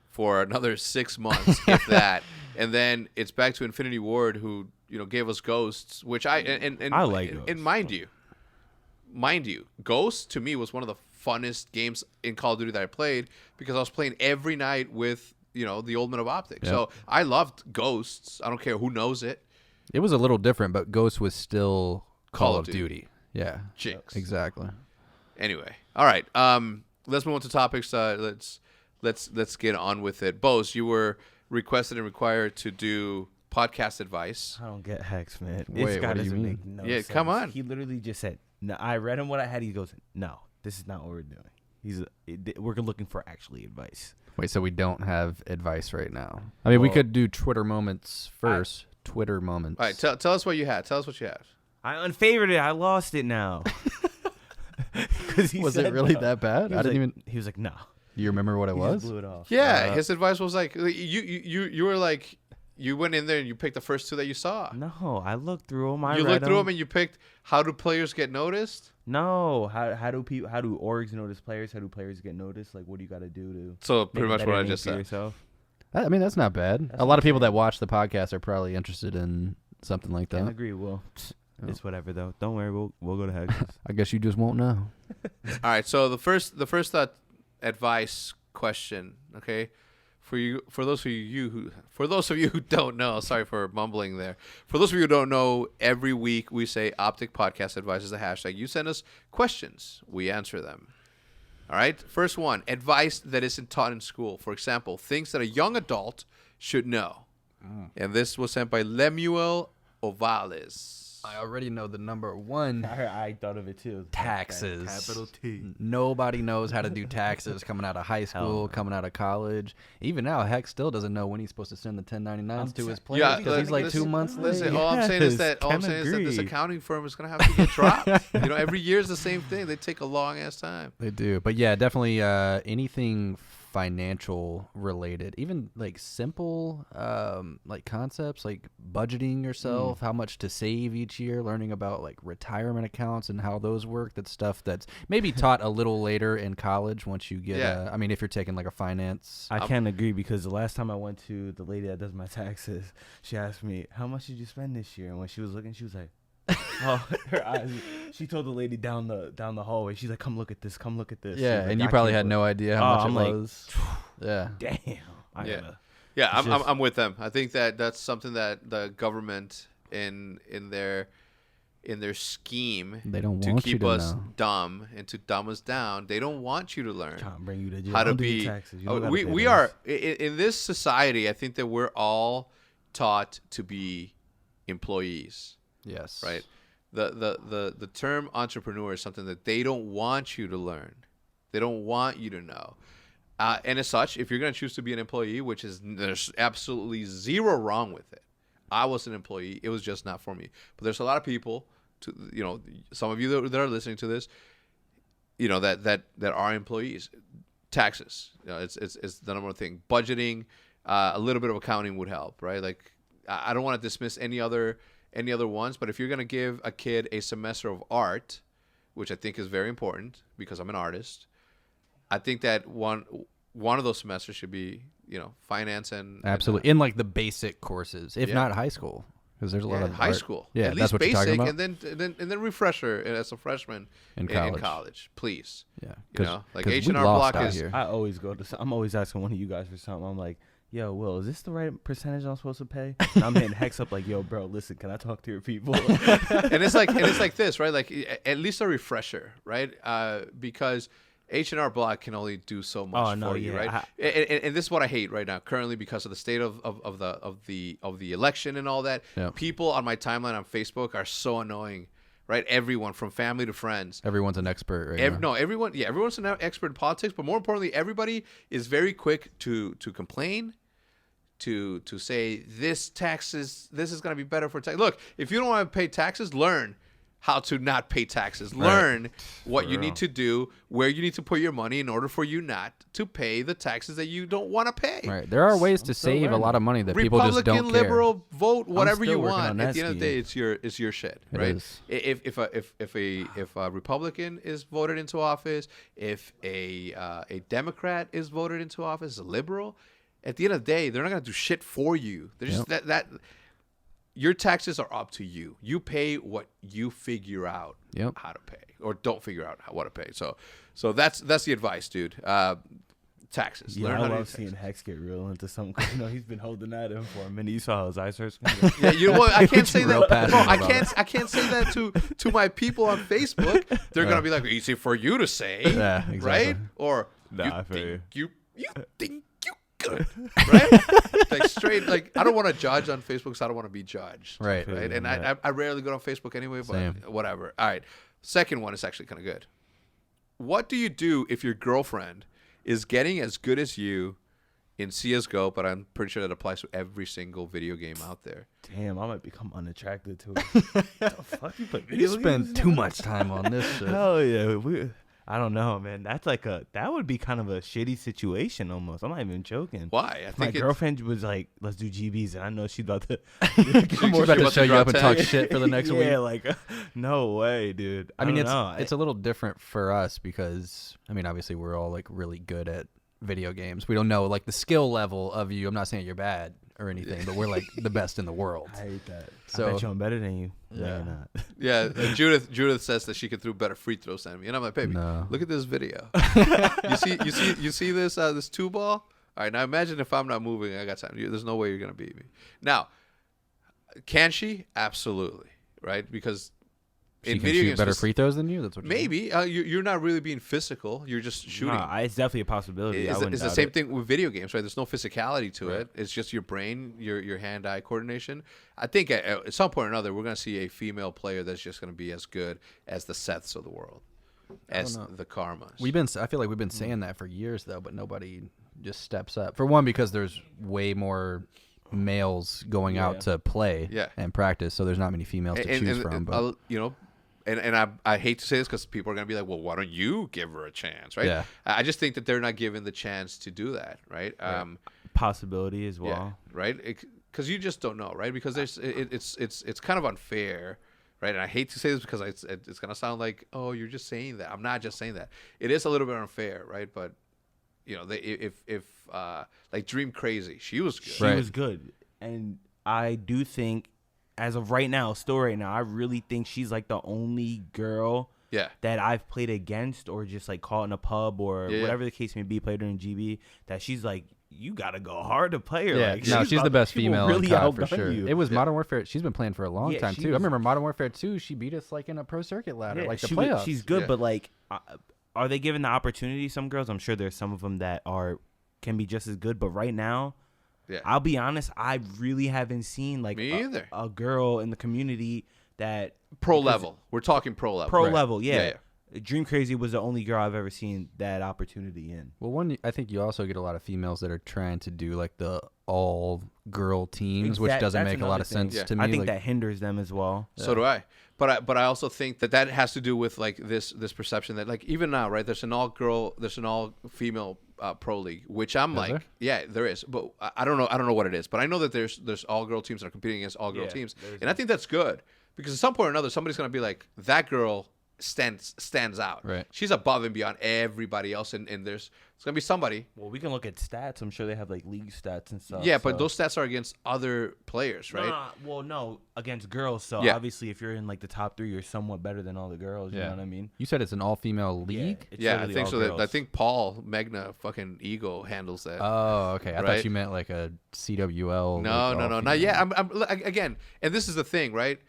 for another 6 months, if that, and then it's back to Infinity Ward, who, you know, gave us Ghosts, which I like Ghosts. And mind you, Ghosts to me was one of the funnest games in Call of Duty that I played because I was playing every night with, you know, the old men of OpTic. Yeah. So I loved Ghosts. I don't care who knows it. It was a little different, but Ghost was still Call of Duty. Yeah, Jinx. exactly. Anyway, all right. Let's move on to topics. Let's get on with it. Bose, you were requested and required to do podcast advice. I don't get Hex, man. Wait, This guy what do you doesn't mean? make no Yeah, sense. come on. He literally just said, "No." I read him what I had. He goes, "No, this is not what we're doing." We're looking for actually advice. Wait, so we don't have advice right now? I mean, we Well, could do Twitter moments first. Twitter moments. All right, tell us what you had. Tell us what you have. I unfavored it. I lost it now. Was it really that bad? I didn't even. He was like, "No." You remember what it He was? just blew it off. Yeah, his advice was like you were like you went in there and you picked the first two that you saw. No, I looked through them. You looked through them and you picked how do players get noticed. No, how do orgs notice players? How do players get noticed? Like, what do you got to do to? So make pretty a much better what I name just for said. yourself? I mean, that's not bad. That's A what lot of I'm people that saying. watch the podcast are probably interested in something like Can't that. agree. Well, Oh. it's whatever though. Don't worry. We'll go to Hex. I guess you just won't know. All right. So the first advice question, okay, for those of you who don't know, sorry for mumbling there. For those of you who don't know, every week we say OpTic Podcast Advice is the hashtag. You send us questions, we answer them. All right. First one: advice that isn't taught in school. For example, things that a young adult should know. And this was sent by Lemuel Ovales. I already know the number one. I thought of it too. Taxes. Capital T. Nobody knows how to do taxes coming out of high school, coming out of college. Even now, Heck still doesn't know when he's supposed to send the 1099s to his players Yeah, because he's like 2 months late. Listen, all I'm saying is that Yes, this agree. accounting firm is gonna have to get dropped. You know, every year is the same thing. They take a long ass time. They do. But yeah, definitely anything financial related, even like simple like concepts like budgeting yourself, how much to save each year, learning about like retirement accounts and how those work. That's stuff that's maybe taught a little later in college once you get Yeah. I mean, if you're taking like a finance. I can't agree because the last time I went to the lady that does my taxes, she asked me, "How much did you spend this year?" And when she was looking, she was like, "Oh," her eyes. She told the lady down the hallway. She's like, "Come look at this. Come look at this." She Yeah, was like, and you "I probably can't had look." no idea how much I'm it like, was. Yeah. Damn. Yeah. It's I'm just- I'm with them. I think that's something that the government in their scheme They don't to want you keep to us know. dumb and to dumb us down. They don't want you to learn Trying to bring you to jail. how to Don't do your be. taxes. You Oh, don't gotta we pay we those. are in this society. I think that we're all taught to be employees. Yes. Right. The term entrepreneur is something that they don't want you to learn. They don't want you to know. And as such, if you're going to choose to be an employee, which is there's absolutely zero wrong with it. I was an employee. It was just not for me. But there's a lot of people, some of you that are listening to this, that are employees. Taxes, it's the number one thing. Budgeting, a little bit of accounting would help, right? Like I don't want to dismiss any other ones, but if you're gonna give a kid a semester of art, which I think is very important because I'm an artist, I think that one of those semesters should be, finance and Absolutely, in like the basic courses, if not high school, because there's a lot of high art. school. Yeah, at that's least what you're talking basic, about. and then refresher as a freshman In college, please. Yeah, like H&R Block is. here. I always I'm always asking one of you guys for something. I'm like, yo, Will, is this the right percentage I'm supposed to pay? And I'm hitting Hex up like, yo, bro, listen, can I talk to your people? and it's like this, right? Like at least a refresher, right? Because H&R Block can only do so much for you, right? And this is what I hate right now, currently, because of the state of the election and all that. Yep. People on my timeline on Facebook are so annoying, right? Everyone from family to friends. Everyone's an expert right now. No, everyone's an expert in politics, but more importantly, everybody is very quick to complain, to say this is going to be better for tax. Look, if you don't want to pay taxes, learn how to not pay taxes. Learn what you need to do, where you need to put your money in order for you not to pay the taxes that you don't want to pay. Right. There are ways to save a lot of money that people just don't Republican, care. liberal, vote whatever you still working want. on At that the end of the day, it's your shit, It right? is. If a Republican is voted into office, if a Democrat is voted into office, a liberal, at the end of the day, they're not going to do shit for you. They're just that your taxes are up to you. You pay what you figure out how to pay, or don't figure out what to pay. So that's the advice, dude. Taxes. Yeah, Learn I how to love do seeing taxes. Hex get real into something. He's been holding that in for a minute. You saw how his eyes hurt. Yeah, you know what? I can't say Real that. passionate Bro, about I can't say that to my people on Facebook. They're gonna be like, easy for you to say, Yeah, exactly. right? Or Nah, I feel you think you good, right? Like straight. Like I don't want to judge on Facebook, so I don't want to be judged, Right. right? And I rarely go on Facebook anyway, but Same. whatever. All right. Second one is actually kind of good. What do you do if your girlfriend is getting as good as you in CSGO, but I'm pretty sure that applies to every single video game out there? Damn, I might become unattracted to it. The fuck you put You video games spend too much time on this shit. Hell yeah. I don't know, man. That's that would be kind of a shitty situation almost. I'm not even joking. Why? I My think girlfriend was like, let's do GBs, and I know she's about to She's about to show you up and talk tag. shit for the next week. Yeah, like, no way, dude. I mean, don't know. it's a little different for us because, I mean, obviously we're all like really good at video games. We don't know like the skill level of you. I'm not saying you're bad or anything, but we're like the best in the world. I hate that. So- I bet you I'm better than you. No, Yeah. you're not. Yeah, Judith says that she can throw better free throws than me, and I'm like, baby, No. look at this video. you see this this two ball. All right, now imagine if I'm not moving, I got time. There's no way you're gonna beat me. Now, can she? Absolutely, right? Because She in can video shoot games, better free throws than you. That's what you're saying? maybe you're not really being physical. You're just shooting. Nah, it's definitely a possibility. I It's wouldn't the doubt same it. thing with video games, right? There's no physicality to Right. it. It's just your brain, your hand-eye coordination. I think at some point or another, we're going to see a female player that's just going to be as good as the Seths of the world, as know. the Karmas. I feel like we've been saying that for years though, but nobody just steps up. For one, because there's way more males going out to play and practice, so there's not many females to choose from. But And I hate to say this because people are going to be like, well, why don't you give her a chance, right? Yeah. I just think that they're not given the chance to do that, right? Possibility as well. Yeah, right? Because you just don't know, right? Because it's kind of unfair, right? And I hate to say this because it's going to sound like, oh, you're just saying that. I'm not just saying that. It is a little bit unfair, right? But, if like Dream Crazy, she was good. She was good. And I do think, as of right now, still right now, I really think she's like the only girl that I've played against or just like caught in a pub or whatever the case may be, played her in GB, that she's like, you got to go hard to play her. yeah, Like, she's the best she will female really in COD for outgun sure. you. It was Modern Warfare. She's been playing for a long time she too. I was- remember Modern Warfare 2. She beat us like in a pro circuit ladder, Yeah, like the she playoffs. she's good, Yeah. but like, are they given the opportunity? Some girls, I'm sure there's some of them that can be just as good. But right now, I'll be honest, I really haven't seen like Me either. a girl in the community that Pro level. We're talking pro level. pro Right. level. Yeah. Dream Crazy was the only girl I've ever seen that opportunity in. Well, one, I think you also get a lot of females that are trying to do like the all girl teams, which doesn't That's make a lot another of sense thing. to me. I think like, that hinders them as well. So do I. But I also think that has to do with like this perception that like even now, right? There's an all female pro league, which I'm like, there? yeah, there is, but I don't know what it is, but I know that there's all girl teams that are competing against all girl Yeah, teams, there's and I think that's good because at some point or another somebody's gonna be like, that girl stands out. Right. She's above and beyond everybody else, and it's gonna be somebody. Well, we can look at stats. I'm sure they have like league stats and stuff. Yeah, but so. those stats are against other players, right? Well, no, against girls. So Yeah. obviously, if you're in like the top 3, you're somewhat better than all the girls. You know what I mean? You said it's an all-female league? It's Yeah, I literally think all so. girls. I think Paul Magna fucking Ego handles that. Oh, okay. I Right? thought you meant like a CWL. No, like no, all-female. not yet. Again, and this is the thing, right?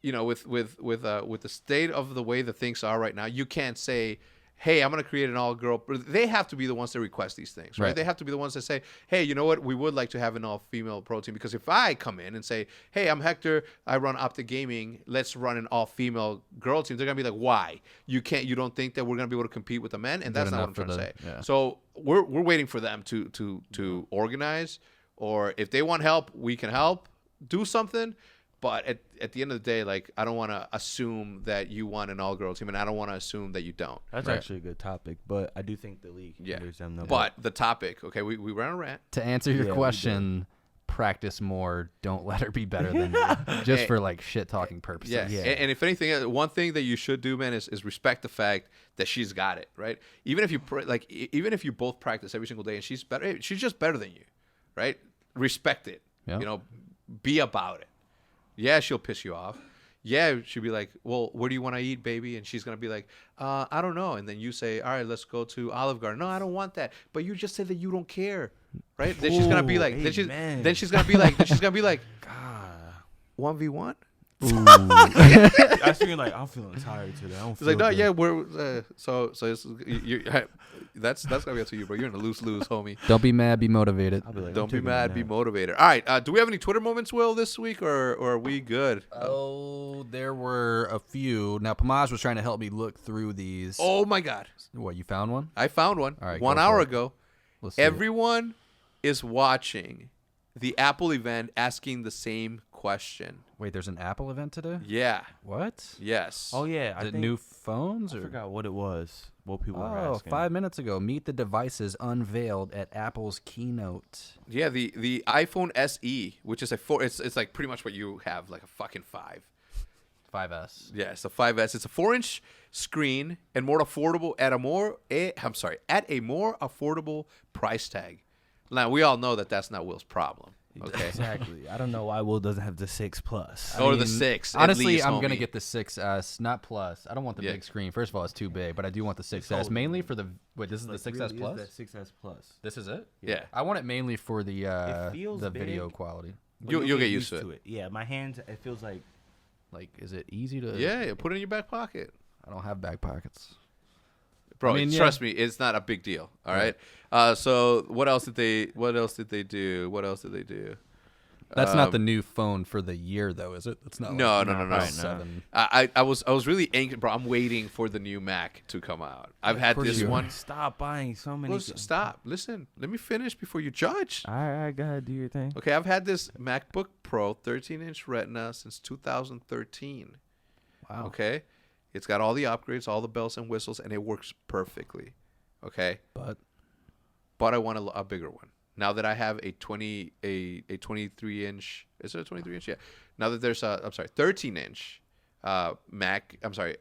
You know, with the state of the way the things are right now, you can't say, "Hey, I'm going to create an all-girl." They have to be the ones that request these things, right? Right. They have to be the ones that say, "Hey, you know what? We would like to have an all-female pro team." Because if I come in and say, "Hey, I'm Hector. I run OpTic Gaming. Let's run an all-female girl team," they're going to be like, "Why? You can't? You don't think that we're going to be able to compete with the men?" And that's not what I'm enough trying for to the- say. yeah. So we're waiting for them to organize, or if they want help, we can help do something. But at the end of the day, like, I don't want to assume that you want an all-girl team, and I don't want to assume that you don't. That's Right. actually a good topic, but I do think the league hinders them though. But the topic, okay, we ran a rant. To answer your Yeah, we question, practice more. Don't let her be better than you. Just Hey. for like shit talking purposes. Yeah. And if anything, one thing that you should do, man, is respect the fact that she's got it, right? Even if you both practice every single day and she's better, hey, she's just better than you, right? Respect it. Yeah. You know, be about it. Yeah, she'll piss you off. Yeah, she'll be like, "Well, where do you want to eat, baby?" And she's gonna be like, "I don't know." And then you say, "All right, let's go to Olive Garden." No, I don't want that. But you just said that you don't care, right? Then she's gonna be Ooh, like, amen. then she's gonna be like, God, 1v1. I was thinking like I'm feeling tired today. I don't It's feel like, no, good. yeah, we're so it's, that's gonna be up to you, bro. You're in a lose, homie. Don't be mad. Be motivated. I'll be like, Don't I'm be taking a mad, be nap. motivated. All right, do we have any Twitter moments, Will, this week, or are we good? Oh, there were a few. Now, Pamaj was trying to help me look through these. Oh my God, What, you found one? I found one. All right, 1 go hour for it. ago. Let's see it. Everyone is watching the Apple event, asking the same question. Wait, there's an Apple event today? Yeah. What? Yes. Oh yeah, I Is it think, new phones? I Or? forgot what it was. What people were Oh, asking. 5 minutes ago. Meet the devices unveiled at Apple's keynote. Yeah. The iPhone SE, which is a 4, it's like pretty much what you have, like a fucking 5. 5S. Yeah, it's a 5S. It's a 4-inch screen and more affordable at a more affordable price tag. Now we all know that that's not Will's problem. Okay. Exactly. I don't know why Will doesn't have the 6 Plus. Or the 6. at Honestly, least, I'm going to homie. get the 6S, not Plus. I don't want the Yeah. big screen. First of all, it's too big, but I do want the 6S. old. Mainly for the. Wait, this is Like, the 6S really Plus? is that 6S Plus. This is it? Yeah. I want it mainly for the feels video big. quality. But You'll get used to it. Yeah, my hands. It feels like Like, is it easy to. Yeah, put it in your back pocket. I don't have back pockets. Bro, I mean, yeah. trust me, it's not a big deal. All right. So what else did they do? What else did they do? That's not the new phone for the year, though, is it? It's not. No, like no, no, no. iPhone 7. I was really anxious, bro. I'm waiting for the new Mac to come out. I've had course this you are. one. stop buying so many. Well, stop. Listen. Let me finish before you judge. All right, gotta do your thing. Okay, I've had this MacBook Pro 13-inch Retina since 2013. Wow. Okay, it's got all the upgrades, all the bells and whistles, and it works perfectly. Okay, But but I want a bigger one. Now that I have a 23-inch, is it a 23-inch? Yeah. Now that there's a 13-inch Mac. I'm sorry,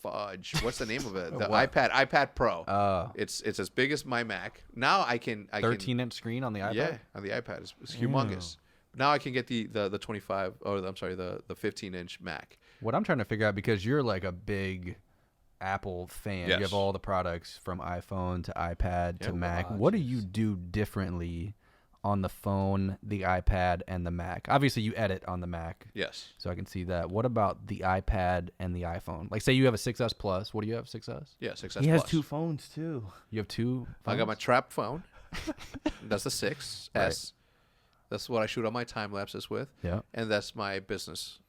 fudge. What's the name of it? The What? iPad Pro. uh, It's as big as my Mac. Now I can 13-inch screen on the iPad? Yeah, on the iPad. It's humongous. Now I can get the 25, or I'm sorry, the 15-inch Mac. What I'm trying to figure out, because you're like a big Apple fan, you Yes. have all the products from iPhone to iPad to Yeah, Mac. wow, What do you do differently on the phone, the iPad, and the Mac? Obviously, you edit on the Mac, Yes. so I can see that. What about the iPad and the iPhone? Like, say you have a 6S Plus. What do you have, 6S? Yeah, 6S He has Plus. 2 phones too. You have two I got my phones? trap phone. That's the 6S. Right. That's what I shoot all my time lapses with. Yeah, And that's my business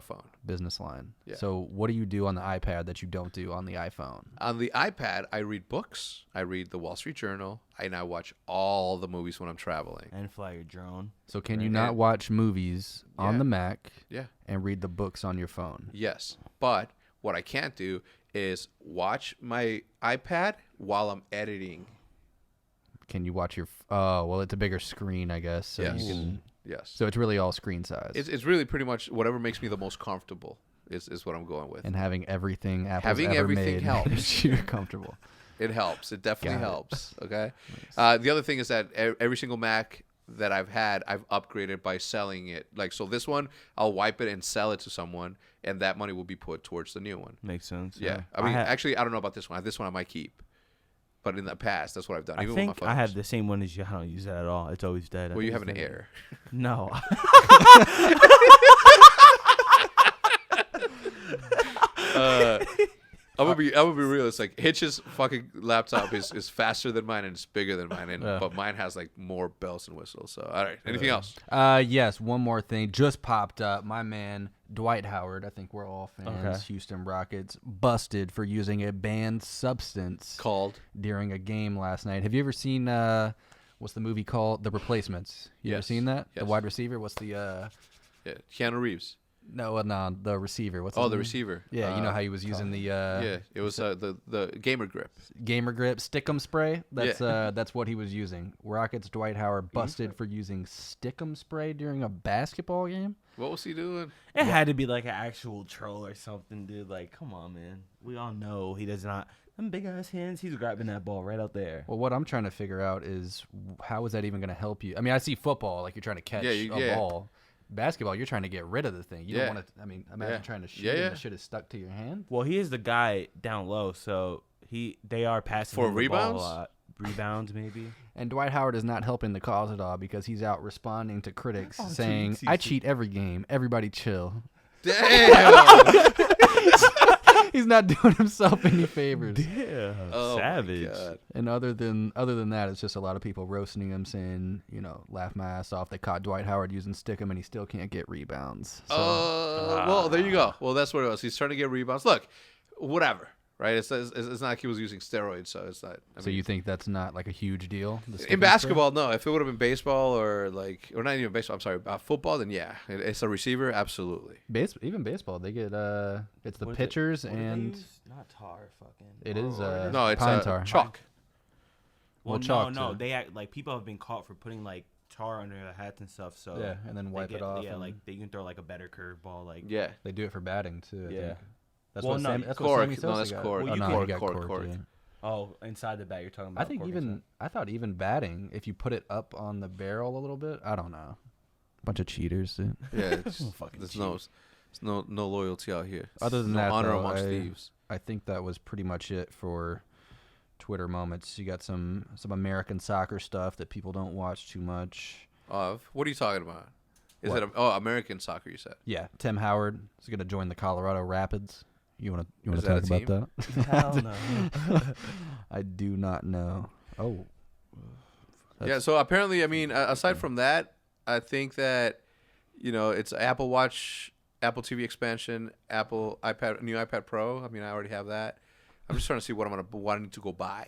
phone. business line. Yeah. So what do you do on the iPad that you don't do on the iPhone? On the iPad, I read books. I read the Wall Street Journal. And I watch all the movies when I'm traveling. And fly your drone. So can you Right. not watch movies on Yeah. the Mac Yeah. and read the books on your phone? Yes. But What I can't do is watch my iPad while I'm editing. Can you watch your? Oh, well, it's a bigger screen, I guess. So Yes. you can. Yes. So it's really all screen size. It's really pretty much whatever makes me the most comfortable is what I'm going with. And having everything Apple's Having ever everything made helps. makes you comfortable. It helps. It definitely Got it. helps. Okay. The other thing is that every single Mac that I've had, I've upgraded by selling it. Like, so this one, I'll wipe it and sell it to someone, and that money will be put towards the new one. Makes sense. Yeah. I mean, actually, I don't know about this one. This one I might keep. But in the past, that's what I've done. I Even think with my I have photos. the same one as you. I don't use that at all. It's always dead. Well, you have an Air. No. I'm gonna be real. It's like Hitch's fucking laptop is faster than mine and it's bigger than mine, but mine has like more bells and whistles. So all right, anything else? Yes, one more thing just popped up. My man Dwight Howard, I think we're all fans. Okay. Houston Rockets busted for using a banned substance Called during a game last night. Have you ever seen what's the movie called? The Replacements. You ever Yes. seen that? The Yes. wide receiver. What's the yeah, Keanu Reeves. no, the receiver. What's Oh, his the name? receiver. Yeah, you know how he was using the Yeah, it was the gamer grip. gamer grip stickum spray. That's what he was using. Rockets Dwight Howard busted for using stickum spray during a basketball game. What was he doing? It had to be like an actual troll or something, dude. Like, come on, man. We all know he does not. Them big ass hands, he's grabbing that ball right out there. Well, what I'm trying to figure out is how is that even going to help you? I mean, I see football like you're trying to catch a ball. Basketball, you're trying to get rid of the thing. You don't want to. I mean, imagine trying to shoot and the shit is stuck to your hand. Well, he is the guy down low, so they are passing For him the ball rebounds? a lot. Rebounds, maybe. And Dwight Howard is not helping the cause at all because he's out responding to critics Oh, saying, geez, "I cheat every game. Everybody chill." Damn. He's not doing himself any favors. Yeah, Oh, my savage. God. And other than that, it's just a lot of people roasting him, saying, laugh my ass off. They caught Dwight Howard using stickum, and he still can't get rebounds. So, Well, there you go. Well, that's what it was. He's trying to get rebounds. Look, whatever. Right? It's not like he was using steroids, so it's not. I so mean, you think that's not like a huge deal? the stickum in spray? basketball, no. If it would have been baseball or not even baseball. I'm sorry, football. Then yeah, it's a receiver. Absolutely. Even baseball, they get it's the What is it? pitchers What do they and use? Not tar, fucking. it is No, it's pine tar. chalk. Well, chalk, no, too. they act like people have been caught for putting like tar under their hats and stuff. So Yeah, and then they wipe it off. Yeah, and like they can throw like a better curveball. Like Yeah. they do it for batting too. I Yeah. think. That's Well, what no, Sammy, that's what cork. Sammy No, Sosa that's got. cork. Well, Oh, you no, can- he got cork. corked, yeah. oh, inside the bat, you're talking about. I think I thought even batting, if you put it up on the barrel a little bit, I don't know. Bunch of cheaters, dude. Yeah. It's, Fucking there's no loyalty out here. Other than no that, honor though, amongst thieves. I think that was pretty much it for Twitter moments. You got some American soccer stuff that people don't watch too much. What are you talking about? Is What? it American soccer? You said. Yeah, Tim Howard is going to join the Colorado Rapids. You want to Is talk that a about that? Hell no. I do not know. Oh, Yeah. So apparently, I mean, aside from that, I think that it's Apple Watch, Apple TV expansion, Apple iPad, new iPad Pro. I mean, I already have that. I'm just trying to see what I need to go buy.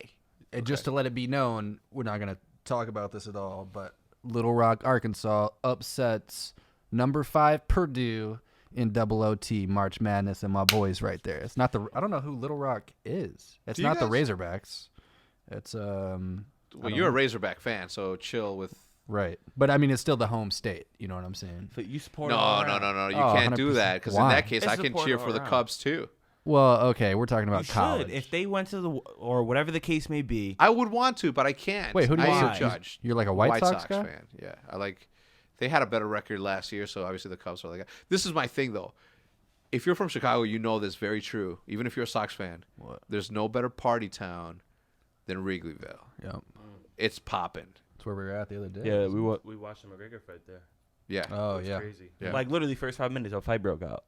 and just to let it be known, we're not going to talk about this at all, but Little Rock, Arkansas upsets number 5 Purdue in double OT March Madness, and my boys right there. It's not I don't know who Little Rock is. It's Do you not the guys- Razorbacks. It's Well, you're a Razorback fan, so chill with. right, but I mean it's still the home state. You know what I'm saying? But you support. No. You Oh, can't do 100%. that because in Why? that case, It's I can support cheer all for the around. Cubs too. Well, okay, we're talking You about college. should if they went to the or whatever the case may be. I would want to, but I can't. Wait, who do you I am Why? judged. You're like a White Sox guy? fan. Yeah, I like. They had a better record last year, so obviously the Cubs are like. This is my thing though. If you're from Chicago, you know this very true. Even if you're a Sox fan, What? there's no better party town than Wrigleyville. Yeah, It's popping. that's where we were at the other day. Yeah, we watched the McGregor fight there. Yeah. Oh It was yeah. crazy. Yeah. Like literally first 5 minutes, a fight broke out.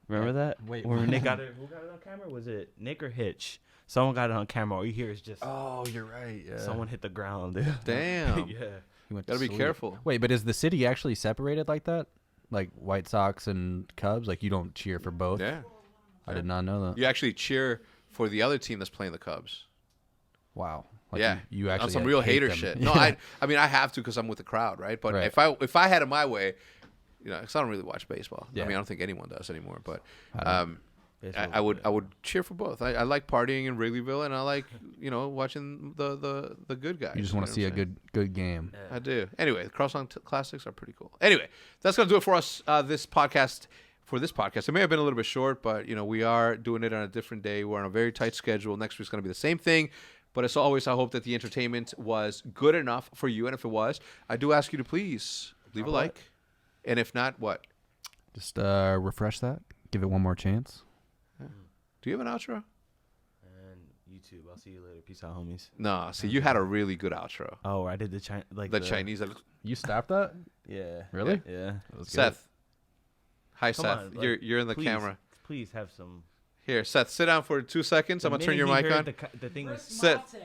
Remember that? Wait, when what? Nick got it. Who got it on camera? Was it Nick or Hitch? Someone got it on camera. All you hear is just Oh, you're right. Yeah. someone hit the ground. Dude. Damn. yeah. He went Gotta to be sleep. careful. Wait, but is the city actually separated like that? Like White Sox and Cubs? Like you don't cheer for both? Yeah. I did not know that. You actually cheer for the other team that's playing the Cubs. Wow. Like Yeah. You actually on some hate real hater them. shit. No, I mean I have to because I'm with the crowd, right? But Right. if I had it my way, because I don't really watch baseball. Yeah. I mean I don't think anyone does anymore. But I would cheer for both. I like partying in Wrigleyville, and I like watching the good guys. You just want to see a good game. I do. Anyway, the Crossline Classics are pretty cool. Anyway, that's gonna do it for us. This podcast. It may have been a little bit short, but we are doing it on a different day. We're on a very tight schedule. Next week's gonna be the same thing. But as always, I hope that the entertainment was good enough for you. And if it was, I do ask you to please leave a like. And if not, what? Just refresh that. Give it one more chance. Yeah. Do you have an outro? And YouTube. I'll see you later. Peace out, homies. No, see, you had a really good outro. Oh, I did the Chinese. You stopped that? Yeah. Really? Yeah. Seth. Hi, Come Seth. on, You're in the please, camera. Please have some. Here, Seth, sit down for 2 seconds. I'm going to turn your mic on. The thing was. Seth.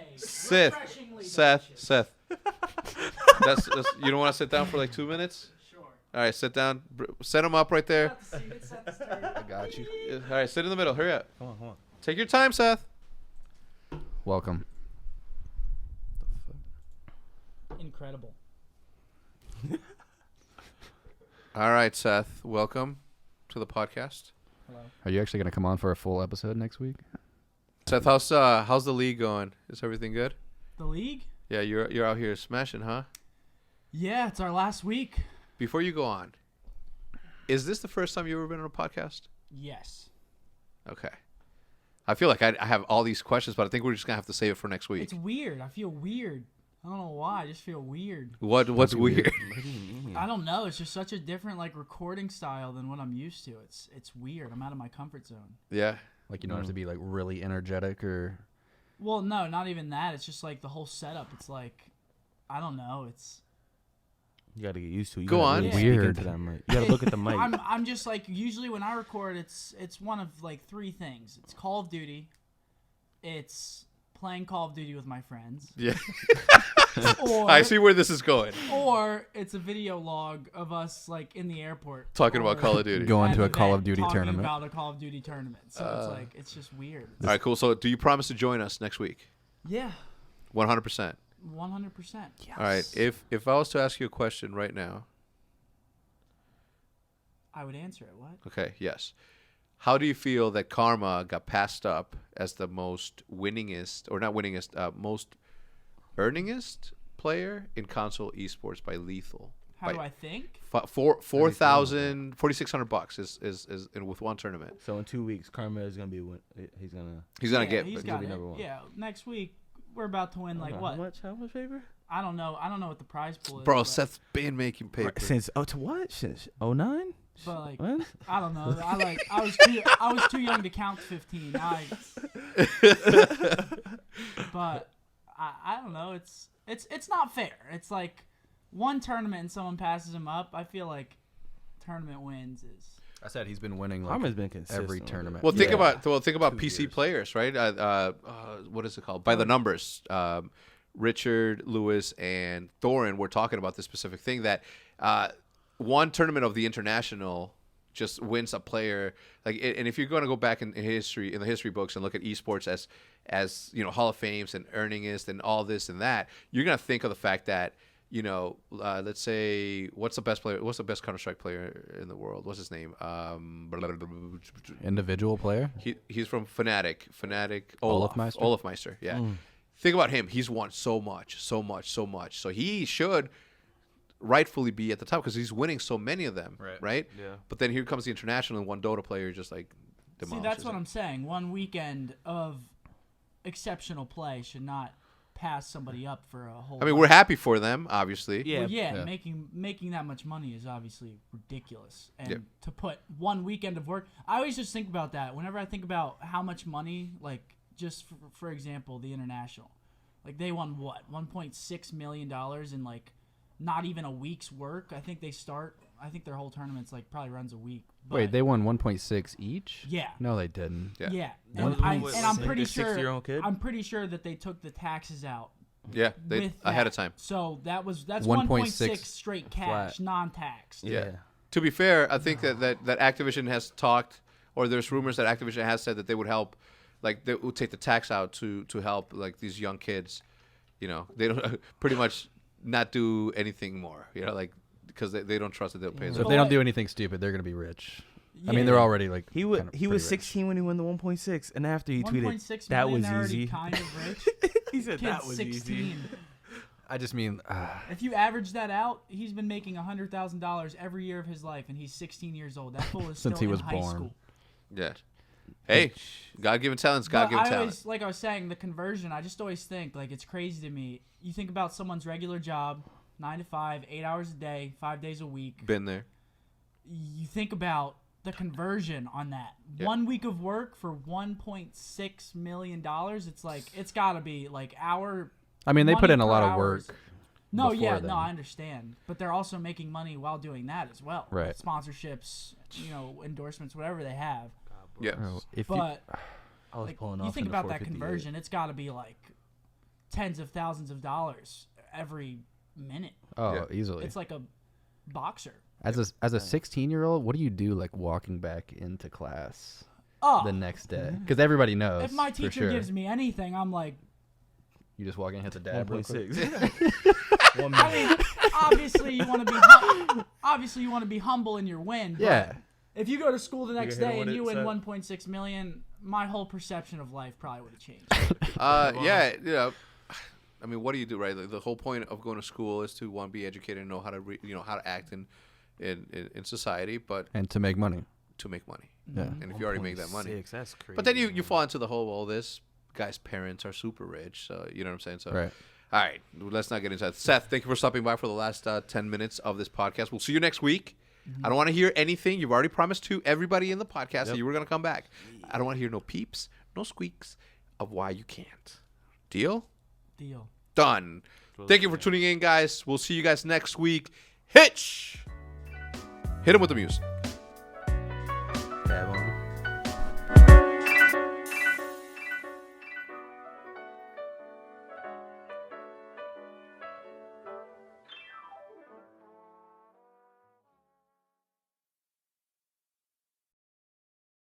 That's you don't want to sit down for like 2 minutes? Sure. All right, sit down. Set him up right there. I got you. All right, sit in the middle. Hurry up. Come on. Take your time, Seth. Welcome. Incredible. All right, Seth. Welcome to the podcast. Hello. Are you actually going to come on for a full episode next week? Seth, how's the league going? Is everything good? The league? Yeah, you're out here smashing, huh? Yeah, it's our last week. Before you go on, is this the first time you've ever been on a podcast? Yes. Okay. I feel like I have all these questions, but I think we're just gonna have to save it for next week. It's weird. I feel weird. I don't know why. I just feel weird. What's weird? What do you mean? I don't know. It's just such a different recording style than what I'm used to. It's weird. I'm out of my comfort zone. Yeah. Like you don't have to be like really energetic or. Well, no, not even that. It's just like the whole setup. It's like, I don't know. It's. You got to get used to it. You Go gotta on. really speak Weird. into that mic. You got to look at the mic. I'm just like usually when I record, it's one of like three things. It's Call of Duty. It's playing Call of Duty with my friends. Yeah. Or, I see where this is going. Or it's a video log of us like in the airport Talking about or Call of Duty. Going at to a an Call event of Duty talking tournament. About a Call of Duty tournament. So it's just weird. All right, cool. So, do you promise to join us next week? Yeah, 100%. 100%. All right. If I was to ask you a question right now, I would answer it. What? okay, yes. How do you feel that Karma got passed up as the most winningest, or not winningest, most earningest player in console esports by Lethal? How do I think? $4,600 is with one tournament. So in 2 weeks, Karma is gonna be he's gonna. He's gonna Yeah, get. he's gonna got be it. number one. Yeah, next week we're about to win like what? How much paper? I don't know. I don't know what the prize pool is. Bro, but, Seth's been making paper. Since to what? Since 09? but like What? I don't know. I was too young to count to 15. But I don't know. It's not fair. It's like one tournament and someone passes him up. I feel like tournament wins is. I said he's been winning like Karma's been consistent every with it. tournament. Well, think Yeah. about 2 PC years. players, right? What is it called? By the numbers. Richard, Lewis, and Thorin were talking about this specific thing that one tournament of the international just wins a player. And if you're going to go back in the history books and look at esports as Hall of Fames and earningest and all this and that, you're going to think of the fact that let's say what's the best Counter-Strike player in the world? What's his name? Individual player. He's from Fnatic. Olafmeister? Olafmeister, yeah. Think about him. He's won so much. So he should rightfully be at the top because he's winning so many of them, right? Yeah. But then here comes the international, and one Dota player just See, demolishes that's what it. I'm saying. One weekend of exceptional play should not pass somebody up for a whole. I mean, we're happy for them, obviously. Yeah. Well, yeah, Yeah. making that much money is obviously ridiculous, and Yep. to put one weekend of work, I always just think about that. Whenever I think about how much money, like just for example, the international, like they won what $1.6 million in like not even a week's work. I think their whole tournament's like probably runs a week. But Wait, they won 1.6 each? yeah. No, they didn't. Yeah. Yeah, One and, point I'm six. pretty The 60-year-old sure. kid? I'm pretty sure that they took the taxes out Yeah, they with ahead that. of time. So that's 1.6 1.6 straight cash, flat. non-taxed. Yeah. To be fair, I think that Activision has talked, or there's rumors that Activision has said that they would help, like they would take the tax out to help like these young kids. They don't pretty much not do anything more. Like because they don't trust that they'll pay. So them. if they don't do anything stupid, they're going to be rich. I mean, they're already like He was kinda he was pretty rich. 16 when he won the 1.6, and after he tweeted 1.6 that million, was they're already easy. kind of rich. He said that Kid's was 16. easy. I just mean, If you average that out, he's been making $100,000 every year of his life, and he's 16 years old. That fool is Since still he was in high born. school. Yeah. Hey, God-given talents, God-given But I talent. always, like I was saying, the conversion, I just always think, like, it's crazy to me. You think about someone's regular job, 9 to 5, 8 hours a day, 5 days a week. Been there. You think about the conversion on that. Yeah. 1 week of work for $1.6 million. It's like, it's got to be, like, our I mean, they put money in a per lot of hours. work. No, before yeah, then. no, I understand. But they're also making money while doing that as well. Right. Sponsorships, endorsements, whatever they have. Yeah. Oh, if you, But I was like, pulling you off think in the about that 458. conversion, it's got to be like tens of thousands of dollars every minute. oh, Yeah. easily. It's like a boxer. As a 16-year-old, what do you do like walking back into class Oh, the next day? Because everybody knows. if my for teacher sure. gives me anything, I'm like, You just walk in and hit the dab. real quick. 1.6. 1 I minute. mean, obviously you want to be humble in your win. But Yeah. if you go to school the next hit him day with and it, you win Seth? 1.6 million, my whole perception of life probably would have changed. Yeah. I mean, what do you do, right? Like, the whole point of going to school is to be educated and know how to how to act in society, but And to make money. to make money. Yeah. And if you already make that money, 1.6, that's crazy. but then you fall into the whole, well, this guy's parents are super rich, so you know what I'm saying. So Right. all right, let's not get into that. Seth, thank you for stopping by for the last 10 minutes of this podcast. We'll see you next week. I don't want to hear anything. You've already promised to everybody in the podcast that you were going to come back. I don't want to hear no peeps, no squeaks of why you can't. Deal? Deal. Done. Thank you for tuning in, guys. We'll see you guys next week. Hitch! Hit him with the music.